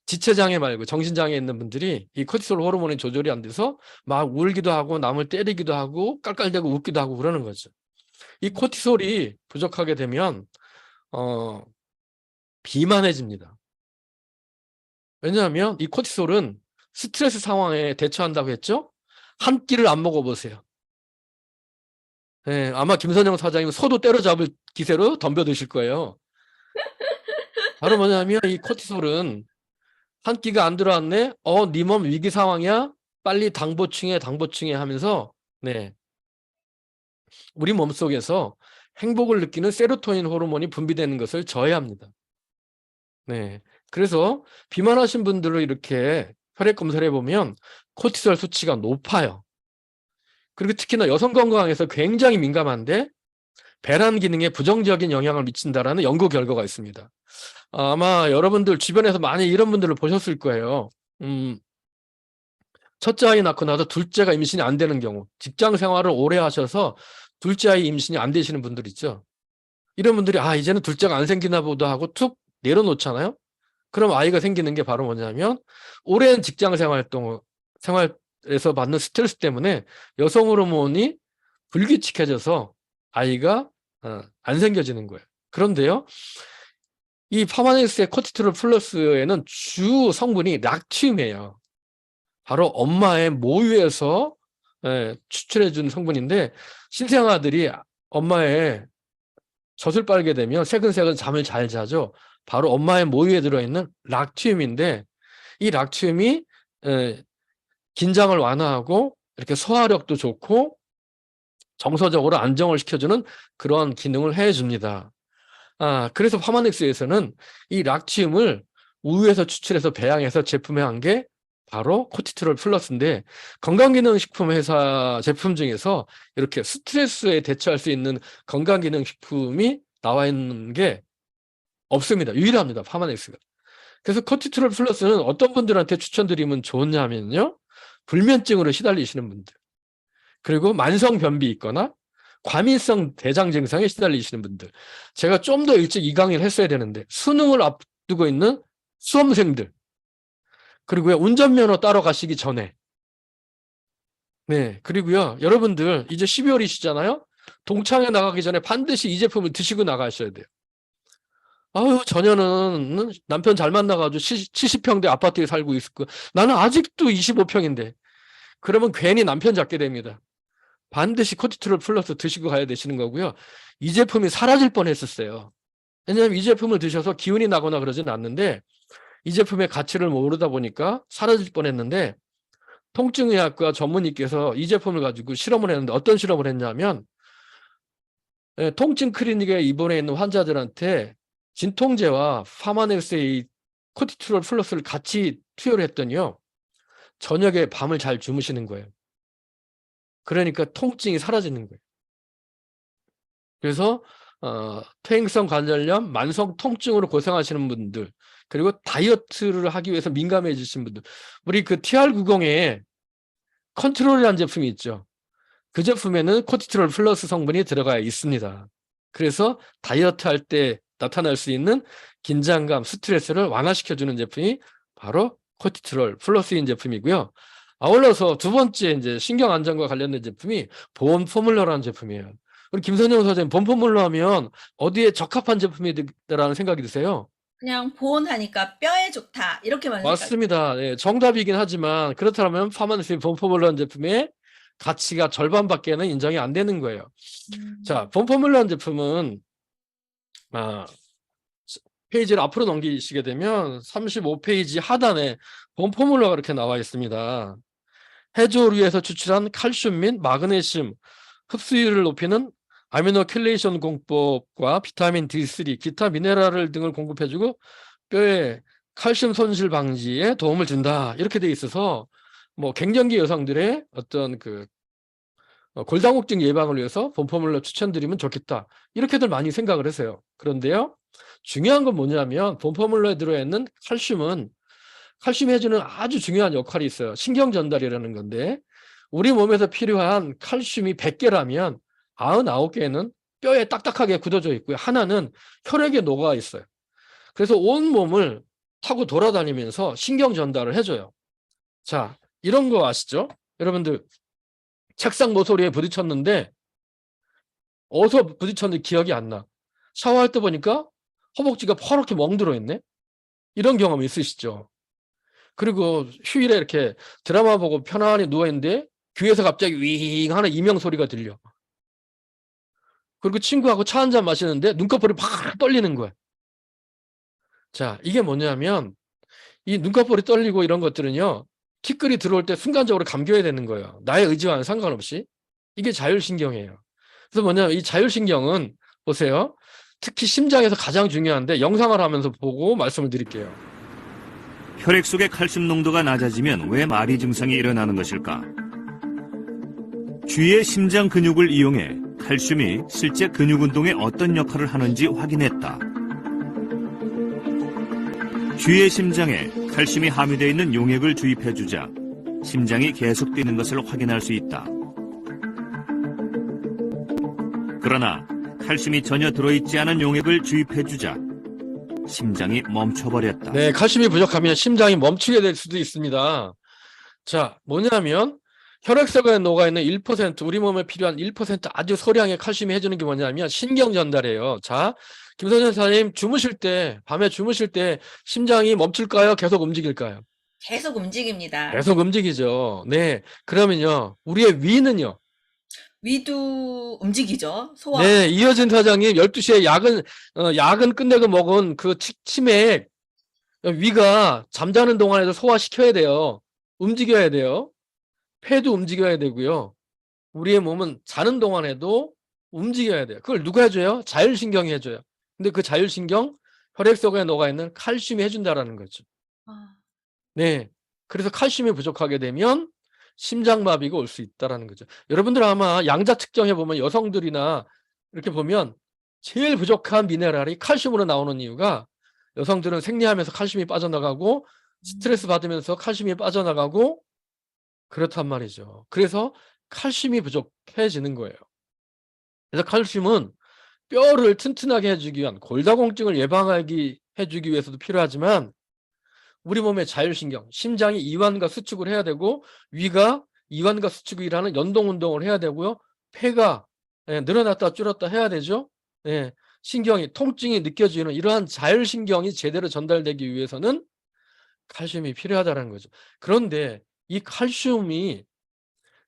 지체장애 말고 정신장애 있는 분들이 이 코티솔 호르몬이 조절이 안 돼서 막 울기도 하고 남을 때리기도 하고 깔깔대고 웃기도 하고 그러는 거죠. 이 코티솔이 부족하게 되면 어, 비만해집니다. 왜냐하면 이 코티솔은 스트레스 상황에 대처한다고 했죠? 한 끼를 안 먹어보세요. 예, 아마 김선영 사장님은 소도 때려잡을 기세로 덤벼드실 거예요. 바로 뭐냐면 이 코티솔은 한 끼가 안 들어왔네? 네 몸 위기 상황이야? 빨리 당 보충해, 당 보충해 하면서 네, 우리 몸속에서 행복을 느끼는 세로토닌 호르몬이 분비되는 것을 저해합니다. 네, 그래서 비만하신 분들을 이렇게 혈액 검사를 해보면 코티솔 수치가 높아요. 그리고 특히나 여성 건강에서 굉장히 민감한데 배란 기능에 부정적인 영향을 미친다라는 연구 결과가 있습니다. 아마 여러분들 주변에서 많이 이런 분들을 보셨을 거예요. 첫째 아이 낳고 나서 둘째가 임신이 안 되는 경우, 직장 생활을 오래 하셔서 둘째 아이 임신이 안 되시는 분들 있죠. 이런 분들이 이제는 둘째가 안 생기나 보다 하고 툭 내려놓잖아요. 그럼 아이가 생기는 게 바로 뭐냐면 오랜 직장 생활에서 받는 스트레스 때문에 여성 호르몬이 불규칙해져서 아이가 안 생겨지는 거예요. 그런데요, 이 파마닉스의 코티트롤 플러스에는 주 성분이 락튬이에요. 바로 엄마의 모유에서 추출해 준 성분인데 신생아들이 엄마의 젖을 빨게 되면 새근새근 잠을 잘 자죠. 바로 엄마의 모유에 들어있는 락튬인데 이 락튬이 긴장을 완화하고 이렇게 소화력도 좋고 정서적으로 안정을 시켜주는 그런 기능을 해줍니다. 그래서 파마닉스에서는 이 락튬을 우유에서 추출해서 배양해서 제품에 한 게 바로 코티트롤 플러스인데 건강기능식품 회사 제품 중에서 이렇게 스트레스에 대처할 수 있는 건강기능식품이 나와 있는 게 없습니다. 유일합니다. 파마닉스가. 그래서 코티트롤 플러스는 어떤 분들한테 추천드리면 좋냐면요. 불면증으로 시달리시는 분들, 그리고 만성 변비 있거나 과민성 대장 증상에 시달리시는 분들. 제가 좀 더 일찍 이 강의를 했어야 되는데 수능을 앞두고 있는 수험생들, 그리고요 운전면허 따러 가시기 전에, 네, 그리고요 여러분들 이제 12월이시잖아요. 동창회 나가기 전에 반드시 이 제품을 드시고 나가셔야 돼요. 전혀는 남편 잘 만나가지고 70평대 아파트에 살고 있을 거야. 나는 아직도 25평인데 그러면 괜히 남편 잡게 됩니다. 반드시 코티트롤 플러스 드시고 가야 되시는 거고요. 이 제품이 사라질 뻔했었어요. 왜냐하면 이 제품을 드셔서 기운이 나거나 그러지는 않는데 이 제품의 가치를 모르다 보니까 사라질 뻔했는데 통증의학과 전문의께서 이 제품을 가지고 실험을 했는데 어떤 실험을 했냐면 통증 클리닉에 입원해 있는 환자들한테 진통제와 파마넥스의 코티트롤 플러스를 같이 투여를 했더니요. 저녁에 밤을 잘 주무시는 거예요. 그러니까 통증이 사라지는 거예요. 그래서 퇴행성 관절염, 만성 통증으로 고생하시는 분들, 그리고 다이어트를 하기 위해서 민감해지신 분들, 우리 그 TR90에 컨트롤이라는 제품이 있죠. 그 제품에는 코티트롤 플러스 성분이 들어가 있습니다. 그래서 다이어트 할 때 나타날 수 있는 긴장감, 스트레스를 완화시켜주는 제품이 바로 코티트롤 플러스인 제품이고요. 아울러서 두 번째 이제 신경 안정과 관련된 제품이 보온 포뮬러라는 제품이에요. 우리 김선영 선생님, 보온 포뮬러 하면 어디에 적합한 제품이라는 생각이 드세요? 그냥 보온하니까 뼈에 좋다 이렇게만 생각. 맞습니다. 네, 정답이긴 하지만 그렇다면 파마네스의 보온 포뮬러라는 제품의 가치가 절반밖에는 인정이 안 되는 거예요. 자, 보온 포뮬러라는 제품은 페이지를 앞으로 넘기시게 되면 35페이지 하단에 보온 포뮬러가 이렇게 나와 있습니다. 해조류에서 추출한 칼슘 및 마그네슘 흡수율을 높이는 아미노 켈레이션 공법과 비타민 D3, 기타 미네랄을 등을 공급해주고 뼈에 칼슘 손실 방지에 도움을 준다. 이렇게 돼 있어서 뭐 갱년기 여성들의 어떤 그 골다공증 예방을 위해서 본포뮬러 추천드리면 좋겠다. 이렇게들 많이 생각을 하세요. 그런데요, 중요한 건 뭐냐면 본포뮬러에 들어있는 칼슘은 칼슘이 해주는 아주 중요한 역할이 있어요. 신경 전달이라는 건데 우리 몸에서 필요한 칼슘이 100개라면 99개는 뼈에 딱딱하게 굳어져 있고요. 하나는 혈액에 녹아 있어요. 그래서 온 몸을 타고 돌아다니면서 신경 전달을 해줘요. 자, 이런 거 아시죠? 여러분들 책상 모서리에 부딪혔는데 어디서 부딪혔는지 기억이 안 나. 샤워할 때 보니까 허벅지가 퍼렇게 멍들어 있네. 이런 경험 있으시죠? 그리고 휴일에 이렇게 드라마 보고 편안히 누워있는데 귀에서 갑자기 윙 하는 이명 소리가 들려. 그리고 친구하고 차 한잔 마시는데 눈꺼풀이 팍 떨리는 거야. 자, 이게 뭐냐면 이 눈꺼풀이 떨리고 이런 것들은요, 티끌이 들어올 때 순간적으로 감겨야 되는 거예요. 나의 의지와는 상관없이. 이게 자율신경이에요. 그래서 뭐냐면 이 자율신경은 보세요. 특히 심장에서 가장 중요한데 영상을 하면서 보고 말씀을 드릴게요. 혈액 속의 칼슘 농도가 낮아지면 왜 마리 증상이 일어나는 것일까? 쥐의 심장 근육을 이용해 칼슘이 실제 근육 운동에 어떤 역할을 하는지 확인했다. 쥐의 심장에 칼슘이 함유되어 있는 용액을 주입해주자 심장이 계속 뛰는 것을 확인할 수 있다. 그러나 칼슘이 전혀 들어있지 않은 용액을 주입해주자 심장이 멈춰버렸다. 네, 칼슘이 부족하면 심장이 멈추게 될 수도 있습니다. 자, 뭐냐면 혈액속에 녹아있는 1%, 우리 몸에 필요한 1% 아주 소량의 칼슘이 해주는 게 뭐냐면 신경 전달이에요. 자, 김선현 선생님 주무실 때, 밤에 주무실 때 심장이 멈출까요? 계속 움직일까요? 계속 움직입니다. 계속 움직이죠. 네, 그러면요, 우리의 위는요. 위도 움직이죠. 소화. 네, 이효진 사장님 12시에 야근 끝내고 먹은 그 치맥 위가 잠자는 동안에도 소화시켜야 돼요. 움직여야 돼요. 폐도 움직여야 되고요. 우리의 몸은 자는 동안에도 움직여야 돼요. 그걸 누가 해줘요? 자율신경이 해줘요. 근데 그 자율신경 혈액 속에 녹아있는 칼슘이 해준다라는 거죠. 네, 그래서 칼슘이 부족하게 되면 심장마비가 올 수 있다라는 거죠. 여러분들 아마 양자 측정해 보면 여성들이나 이렇게 보면 제일 부족한 미네랄이 칼슘으로 나오는 이유가 여성들은 생리하면서 칼슘이 빠져나가고 스트레스 받으면서 칼슘이 빠져나가고 그렇단 말이죠. 그래서 칼슘이 부족해지는 거예요. 그래서 칼슘은 뼈를 튼튼하게 해주기 위한 골다공증을 예방하기 해주기 위해서도 필요하지만 우리 몸의 자율신경, 심장이 이완과 수축을 해야 되고 위가 이완과 수축을 일하는 연동운동을 해야 되고요. 폐가 늘어났다 줄었다 해야 되죠. 신경이 통증이 느껴지는 이러한 자율신경이 제대로 전달되기 위해서는 칼슘이 필요하다는 거죠. 그런데 이 칼슘이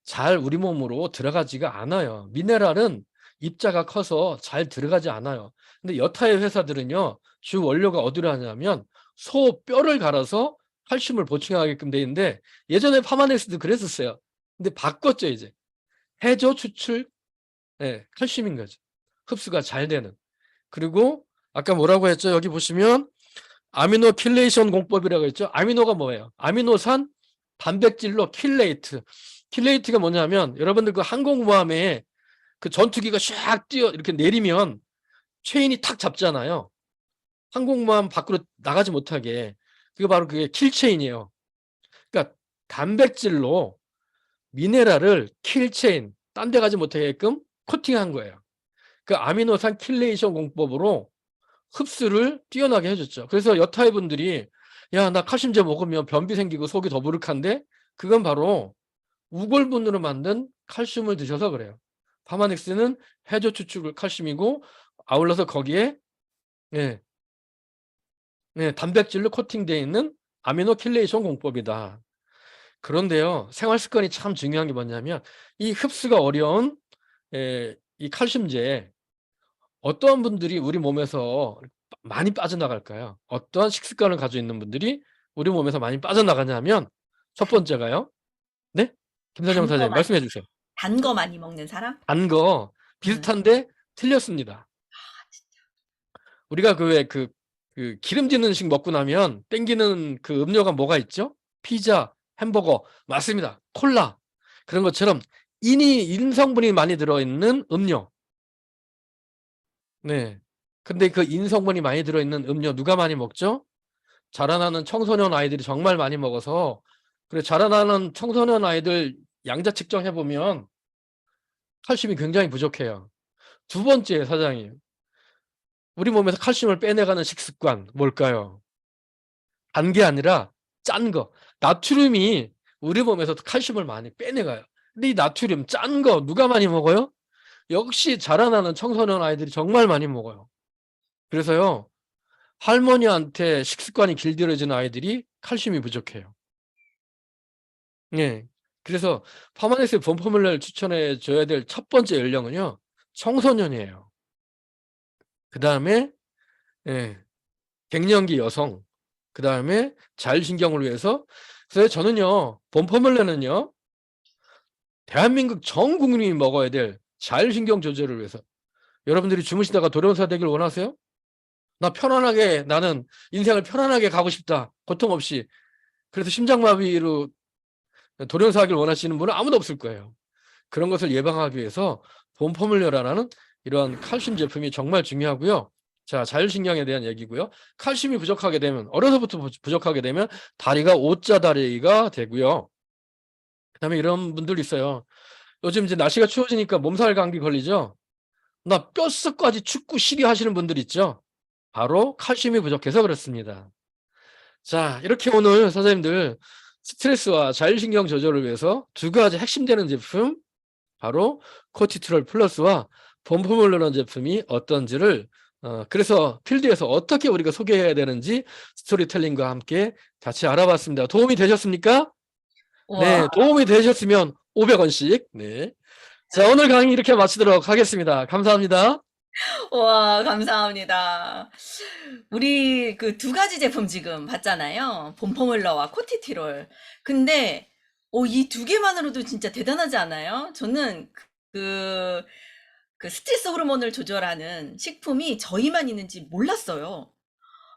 잘 우리 몸으로 들어가지가 않아요. 미네랄은 입자가 커서 잘 들어가지 않아요. 근데 여타의 회사들은요, 주 원료가 어디로 하냐면 소 뼈를 갈아서 칼슘을 보충하게끔 돼 있는데, 예전에 파마넥스도 그랬었어요. 근데 바꿨죠, 이제. 해조 추출, 예, 칼슘인 거죠. 흡수가 잘 되는. 그리고 아까 뭐라고 했죠? 여기 보시면 아미노 킬레이션 공법이라고 했죠. 아미노가 뭐예요? 아미노산 단백질로 킬레이트. 킬레이트가 뭐냐면, 여러분들 그 항공모함에 그 전투기가 샥 뛰어 이렇게 내리면 체인이 탁 잡잖아요. 항공모함 밖으로 나가지 못하게. 그게 바로 그게 킬체인이에요. 그러니까 단백질로 미네랄을 킬체인, 딴 데 가지 못하게끔 코팅한 거예요. 그 아미노산 킬레이션 공법으로 흡수를 뛰어나게 해줬죠. 그래서 여타의 분들이, 야, 나 칼슘제 먹으면 변비 생기고 속이 더부룩한데, 그건 바로 우골분으로 만든 칼슘을 드셔서 그래요. 파마넥스는 해조 추출 칼슘이고, 아울러서 거기에 예, 단백질로 코팅되어 있는 아미노 킬레이션 공법이다. 그런데요, 생활 습관이 참 중요한 게 뭐냐면, 이 흡수가 어려운 이 칼슘제, 어떠한 분들이 우리 몸에서 많이 빠져나갈까요? 어떠한 식습관을 가지고 있는 분들이 우리 몸에서 많이 빠져나가냐면, 첫 번째가요. 네? 김선영 단 거 사장님 많이, 말씀해 주세요. 단 거 많이 먹는 사람? 단 거 응. 비슷한데 틀렸습니다. 우리가 그 기름진 음식 먹고 나면 땡기는 그 음료가 뭐가 있죠? 피자, 햄버거, 맞습니다. 콜라. 그런 것처럼 인성분이 많이 들어있는 음료. 네. 근데 그 인성분이 많이 들어있는 음료 누가 많이 먹죠? 자라나는 청소년 아이들이 정말 많이 먹어서, 그래, 자라나는 청소년 아이들 양자 측정해 보면 칼슘이 굉장히 부족해요. 두 번째, 사장님, 우리 몸에서 칼슘을 빼내가는 식습관 뭘까요? 단 게 아니라 짠 거. 나트륨이 우리 몸에서 칼슘을 많이 빼내가요. 근데 이 나트륨 짠 거 누가 많이 먹어요? 역시 자라나는 청소년 아이들이 정말 많이 먹어요. 그래서요, 할머니한테 식습관이 길들여진 아이들이 칼슘이 부족해요. 네. 그래서 파마넥스 본포뮬러를 추천해 줘야 될 첫 번째 연령은요, 청소년이에요. 그 다음에 갱년기 여성, 그 다음에 자율신경을 위해서. 그래서 저는요, 본포뮬러는요, 대한민국 전 국민이 먹어야 될 자율신경 조절을 위해서. 여러분들이 주무시다가 돌연사 되길 원하세요? 나 편안하게, 나는 인생을 편안하게 가고 싶다, 고통 없이. 그래서 심장마비로 돌연사하길 원하시는 분은 아무도 없을 거예요. 그런 것을 예방하기 위해서 본포뮬러라는 이러한 칼슘 제품이 정말 중요하고요. 자, 자율신경에 대한 얘기고요. 칼슘이 부족하게 되면, 어려서부터 부족하게 되면 다리가 오자 다리가 되고요. 그다음에 이런 분들 있어요. 요즘 이제 날씨가 추워지니까 몸살 감기 걸리죠. 나 뼛속까지 춥고 시리 하시는 분들 있죠. 바로 칼슘이 부족해서 그렇습니다. 자, 이렇게 오늘 선생님들 스트레스와 자율신경 조절을 위해서 두 가지 핵심되는 제품, 바로 코티트롤 플러스와 본포뮬러라는 제품이 어떤지를, 그래서 필드에서 어떻게 우리가 소개해야 되는지 스토리텔링과 함께 같이 알아봤습니다. 도움이 되셨습니까? 네, 와, 도움이 되셨으면 500원씩. 네. 자, 오늘 강의 이렇게 마치도록 하겠습니다. 감사합니다. 와, 감사합니다. 우리 그 두 가지 제품 지금 봤잖아요. 봄포뮬러와 코티티롤. 근데 이 두 개만으로도 진짜 대단하지 않아요? 저는 그, 그 스트레스 호르몬을 조절하는 식품이 저희만 있는지 몰랐어요.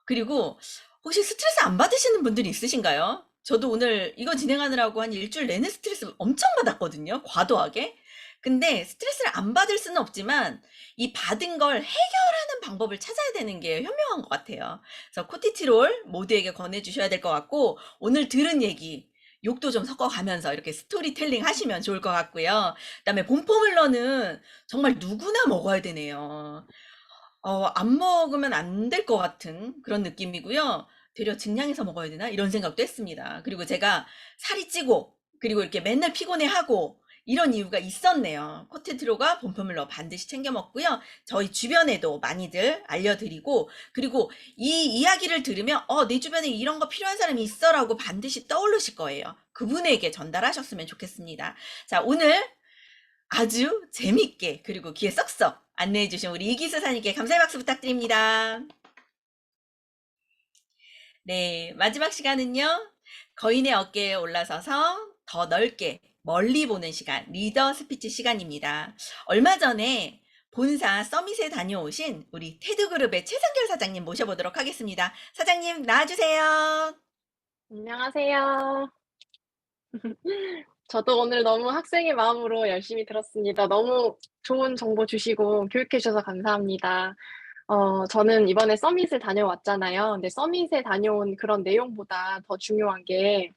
그리고 혹시 스트레스 안 받으시는 분들이 있으신가요? 저도 오늘 이거 진행하느라고 한 일주일 내내 스트레스 엄청 받았거든요. 과도하게. 근데 스트레스를 안 받을 수는 없지만 이 받은 걸 해결하는 방법을 찾아야 되는 게 현명한 것 같아요. 그래서 코티티롤 모두에게 권해주셔야 될 것 같고, 오늘 들은 얘기 욕도 좀 섞어가면서 이렇게 스토리텔링 하시면 좋을 것 같고요. 그다음에 봄포뮬러는 정말 누구나 먹어야 되네요. 안 먹으면 안 될 것 같은 그런 느낌이고요. 되려 증량해서 먹어야 되나? 이런 생각도 했습니다. 그리고 제가 살이 찌고, 그리고 이렇게 맨날 피곤해하고, 이런 이유가 있었네요. 코트드로가 본품물로 반드시 챙겨 먹고요. 저희 주변에도 많이들 알려드리고, 그리고 이 이야기를 들으면 내 주변에 이런 거 필요한 사람이 있어 라고 반드시 떠오르실 거예요. 그분에게 전달하셨으면 좋겠습니다. 자, 오늘 아주 재밌게 그리고 귀에 쏙쏙 안내해 주신 우리 이기수사님께 감사의 박수 부탁드립니다. 네, 마지막 시간은요. 거인의 어깨에 올라서서 더 넓게 멀리 보는 시간, 리더 스피치 시간입니다. 얼마 전에 본사 서밋에 다녀오신 우리 테드그룹의 최상결 사장님 모셔보도록 하겠습니다. 사장님 나와주세요. 안녕하세요. 저도 오늘 너무 학생의 마음으로 열심히 들었습니다. 너무 좋은 정보 주시고 교육해 주셔서 감사합니다. 저는 이번에 서밋을 다녀왔잖아요. 근데 서밋에 다녀온 그런 내용보다 더 중요한 게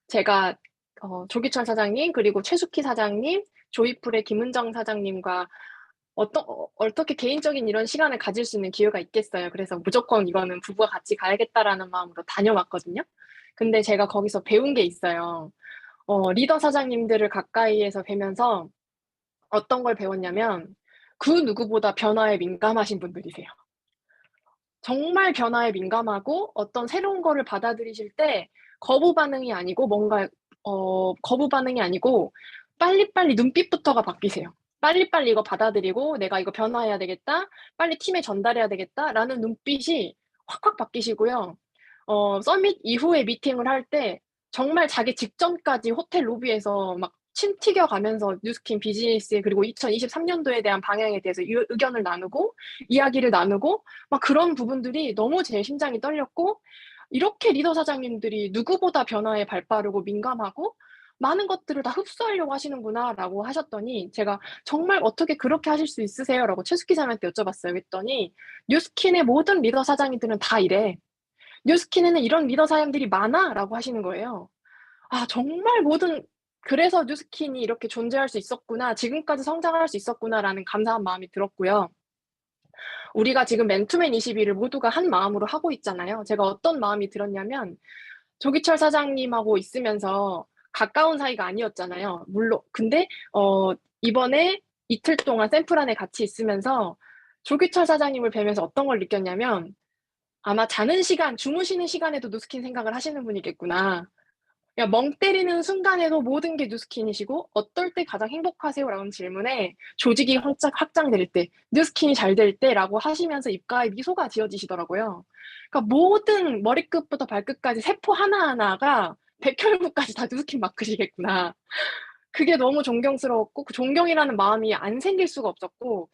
제가 조기철 사장님, 그리고 최숙희 사장님, 조이풀의 김은정 사장님과 어떻게 개인적인 이런 시간을 가질 수 있는 기회가 있겠어요. 그래서 무조건 이거는 부부가 같이 가야겠다라는 마음으로 다녀왔거든요. 근데 제가 거기서 배운 게 있어요. 리더 사장님들을 가까이에서 뵈면서 어떤 걸 배웠냐면 그 누구보다 변화에 민감하신 분들이세요. 정말 변화에 민감하고 어떤 새로운 거를 받아들이실 때 거부 반응이 아니고 거부 반응이 아니고 빨리빨리 눈빛부터가 바뀌세요. 빨리빨리 이거 받아들이고 내가 이거 변화해야 되겠다. 빨리 팀에 전달해야 되겠다라는 눈빛이 확확 바뀌시고요. 서밋 이후에 미팅을 할 때 정말 자기 직전까지 호텔 로비에서 막 침 튀겨가면서 뉴스킨 비즈니스 그리고 2023년도에 대한 방향에 대해서 의견을 나누고 이야기를 나누고 막 그런 부분들이 너무 제 심장이 떨렸고 이렇게 리더 사장님들이 누구보다 변화에 발빠르고 민감하고 많은 것들을 다 흡수하려고 하시는구나라고 하셨더니 제가 정말 어떻게 그렇게 하실 수 있으세요라고 최숙희 사장님한테 여쭤봤어요. 그랬더니 뉴스킨의 모든 리더 사장님들은 다 이래. 뉴스킨에는 이런 리더 사장님들이 많아라고 하시는 거예요. 정말 그래서 뉴스킨이 이렇게 존재할 수 있었구나, 지금까지 성장할 수 있었구나라는 감사한 마음이 들었고요. 우리가 지금 맨투맨 22를 모두가 한 마음으로 하고 있잖아요. 제가 어떤 마음이 들었냐면 조기철 사장님하고 있으면서 가까운 사이가 아니었잖아요. 물론 근데 이번에 이틀 동안 샘플안에 같이 있으면서 조기철 사장님을 뵈면서 어떤 걸 느꼈냐면 아마 주무시는 시간에도 뉴스킨 생각을 하시는 분이겠구나. 그냥 멍 때리는 순간에도 모든 게 뉴스킨이시고 어떨 때 가장 행복하세요라는 질문에 조직이 확장될 때, 뉴스킨이 잘 될 때라고 하시면서 입가에 미소가 지어지시더라고요. 그러니까 모든 머리끝부터 발끝까지 세포 하나하나가 백혈구까지 다 뉴스킨 마크시겠구나. 그게 너무 존경스러웠고 그 존경이라는 마음이 안 생길 수가 없었고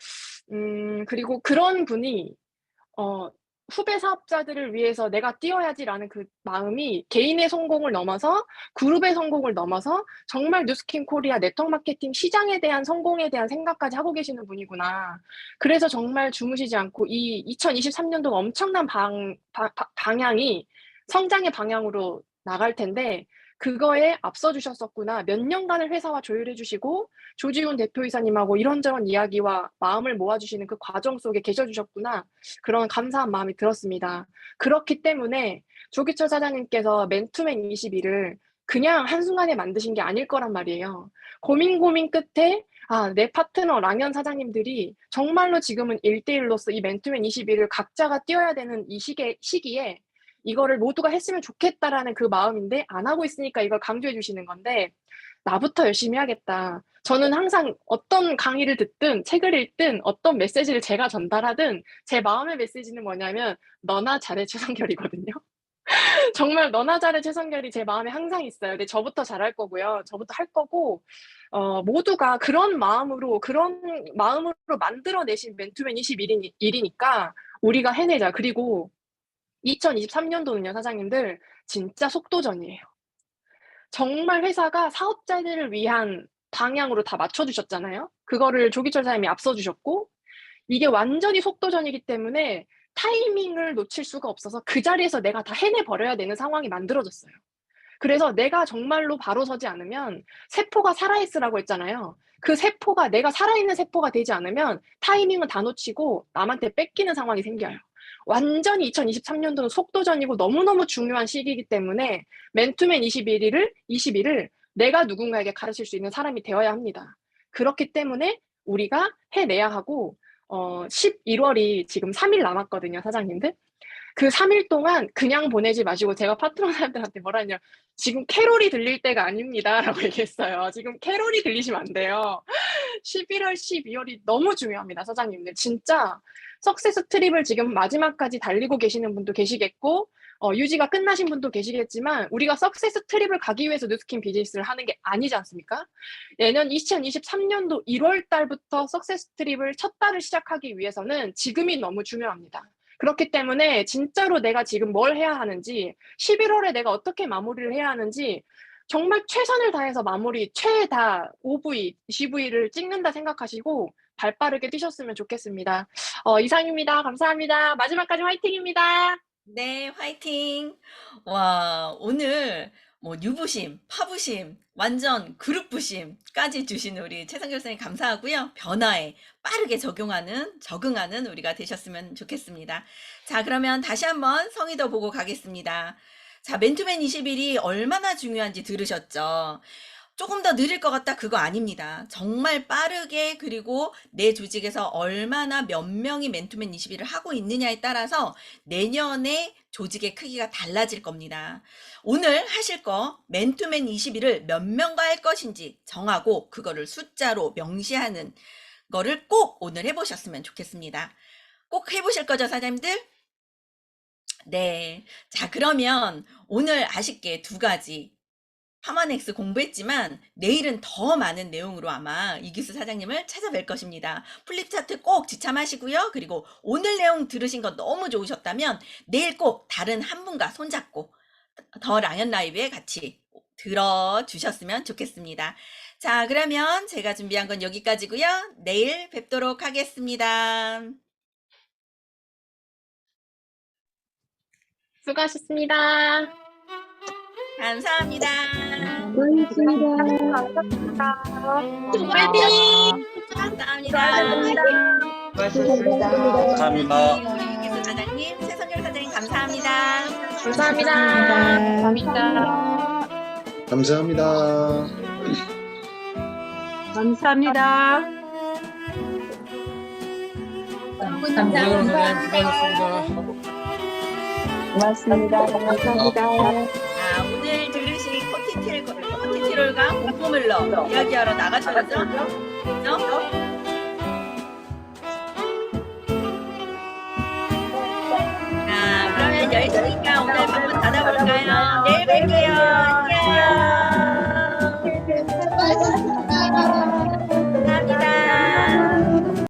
그리고 그런 분이 후배 사업자들을 위해서 내가 뛰어야지라는 그 마음이 개인의 성공을 넘어서 그룹의 성공을 넘어서 정말 뉴스킨 코리아 네트워크 마케팅 시장에 대한 성공에 대한 생각까지 하고 계시는 분이구나. 그래서 정말 주무시지 않고 이 2023년도가 엄청난 방향이 성장의 방향으로 나갈 텐데 그거에 앞서 주셨었구나. 몇 년간을 회사와 조율해 주시고 조지훈 대표이사님하고 이런저런 이야기와 마음을 모아주시는 그 과정 속에 계셔 주셨구나. 그런 감사한 마음이 들었습니다. 그렇기 때문에 조기철 사장님께서 맨투맨 22를 그냥 한순간에 만드신 게 아닐 거란 말이에요. 고민 끝에 내 파트너 랑현 사장님들이 정말로 지금은 1대1로서 이 맨투맨 22를 각자가 뛰어야 되는 이 시기에 이거를 모두가 했으면 좋겠다라는 그 마음인데 안 하고 있으니까 이걸 강조해 주시는 건데 나부터 열심히 하겠다. 저는 항상 어떤 강의를 듣든 책을 읽든 어떤 메시지를 제가 전달하든 제 마음의 메시지는 뭐냐면 너나 잘해 최성결이거든요. 정말 너나 잘해 최성결이 제 마음에 항상 있어요. 근데 저부터 잘할 거고요. 저부터 할 거고 모두가 그런 마음으로 만들어내신 맨투맨 21이니까 우리가 해내자. 그리고 2023년도는요, 사장님들 진짜 속도전이에요. 정말 회사가 사업자들을 위한 방향으로 다 맞춰주셨잖아요. 그거를 조기철 사장님이 앞서주셨고 이게 완전히 속도전이기 때문에 타이밍을 놓칠 수가 없어서 그 자리에서 내가 다 해내버려야 되는 상황이 만들어졌어요. 그래서 내가 정말로 바로 서지 않으면 세포가 살아있으라고 했잖아요. 그 세포가 내가 살아있는 세포가 되지 않으면 타이밍은 다 놓치고 남한테 뺏기는 상황이 생겨요. 완전히 2023년도는 속도전이고 너무너무 중요한 시기이기 때문에 맨투맨 21을 내가 누군가에게 가르칠 수 있는 사람이 되어야 합니다. 그렇기 때문에 우리가 해내야 하고 11월이 지금 3일 남았거든요, 사장님들. 그 3일 동안 그냥 보내지 마시고 제가 파트너 사람들한테 뭐라 했냐 지금 캐롤이 들릴 때가 아닙니다라고 얘기했어요. 지금 캐롤이 들리시면 안 돼요. 11월, 12월이 너무 중요합니다, 사장님들. 진짜 석세스 트립을 지금 마지막까지 달리고 계시는 분도 계시겠고 유지가 끝나신 분도 계시겠지만 우리가 석세스 트립을 가기 위해서 뉴스킨 비즈니스를 하는 게 아니지 않습니까? 내년 2023년도 1월 달부터 석세스 트립을 첫 달을 시작하기 위해서는 지금이 너무 중요합니다. 그렇기 때문에 진짜로 내가 지금 뭘 해야 하는지 11월에 내가 어떻게 마무리를 해야 하는지 정말 최선을 다해서 마무리 최다 OV, GV를 찍는다 생각하시고 발빠르게 뛰셨으면 좋겠습니다. 이상입니다. 감사합니다. 마지막까지 화이팅입니다. 네, 화이팅! 와, 오늘 뭐 유부심, 파부심, 완전 그룹부심까지 주신 우리 최성결 선생님 감사하고요. 변화에 빠르게 적응하는 우리가 되셨으면 좋겠습니다. 자, 그러면 다시 한번 성의도 보고 가겠습니다. 자, 맨투맨 20일이 얼마나 중요한지 들으셨죠? 조금 더 느릴 것 같다 그거 아닙니다. 정말 빠르게 그리고 내 조직에서 얼마나 몇 명이 맨투맨 21을 하고 있느냐에 따라서 내년에 조직의 크기가 달라질 겁니다. 오늘 하실 거 맨투맨 21을 몇 명과 할 것인지 정하고 그거를 숫자로 명시하는 거를 꼭 오늘 해보셨으면 좋겠습니다. 꼭 해보실 거죠, 사장님들? 네. 자, 그러면 오늘 아쉽게 2가지 파마넥스 공부했지만 내일은 더 많은 내용으로 아마 이규수 사장님을 찾아뵐 것입니다. 플립차트 꼭 지참하시고요. 그리고 오늘 내용 들으신 거 너무 좋으셨다면 내일 꼭 다른 한 분과 손잡고 더 랑연 라이브에 같이 들어주셨으면 좋겠습니다. 자, 그러면 제가 준비한 건 여기까지고요. 내일 뵙도록 하겠습니다. 수고하셨습니다. 감사합니다. 감사합니다. 화이팅! 감사합니다. 감사합니다. 우리 이기수 사장님, 최성결 사장님 감사합니다. 감사합니다. 감사합니다. 감사합니다. 수고하셨습니다. 고맙습니다. 오늘 들으신 코티티롤과 공포물러 이야기하러 나가셨죠? 그죠? 그러면 10시니까 오늘 방문 닫아볼까요? 내일 뵐게요.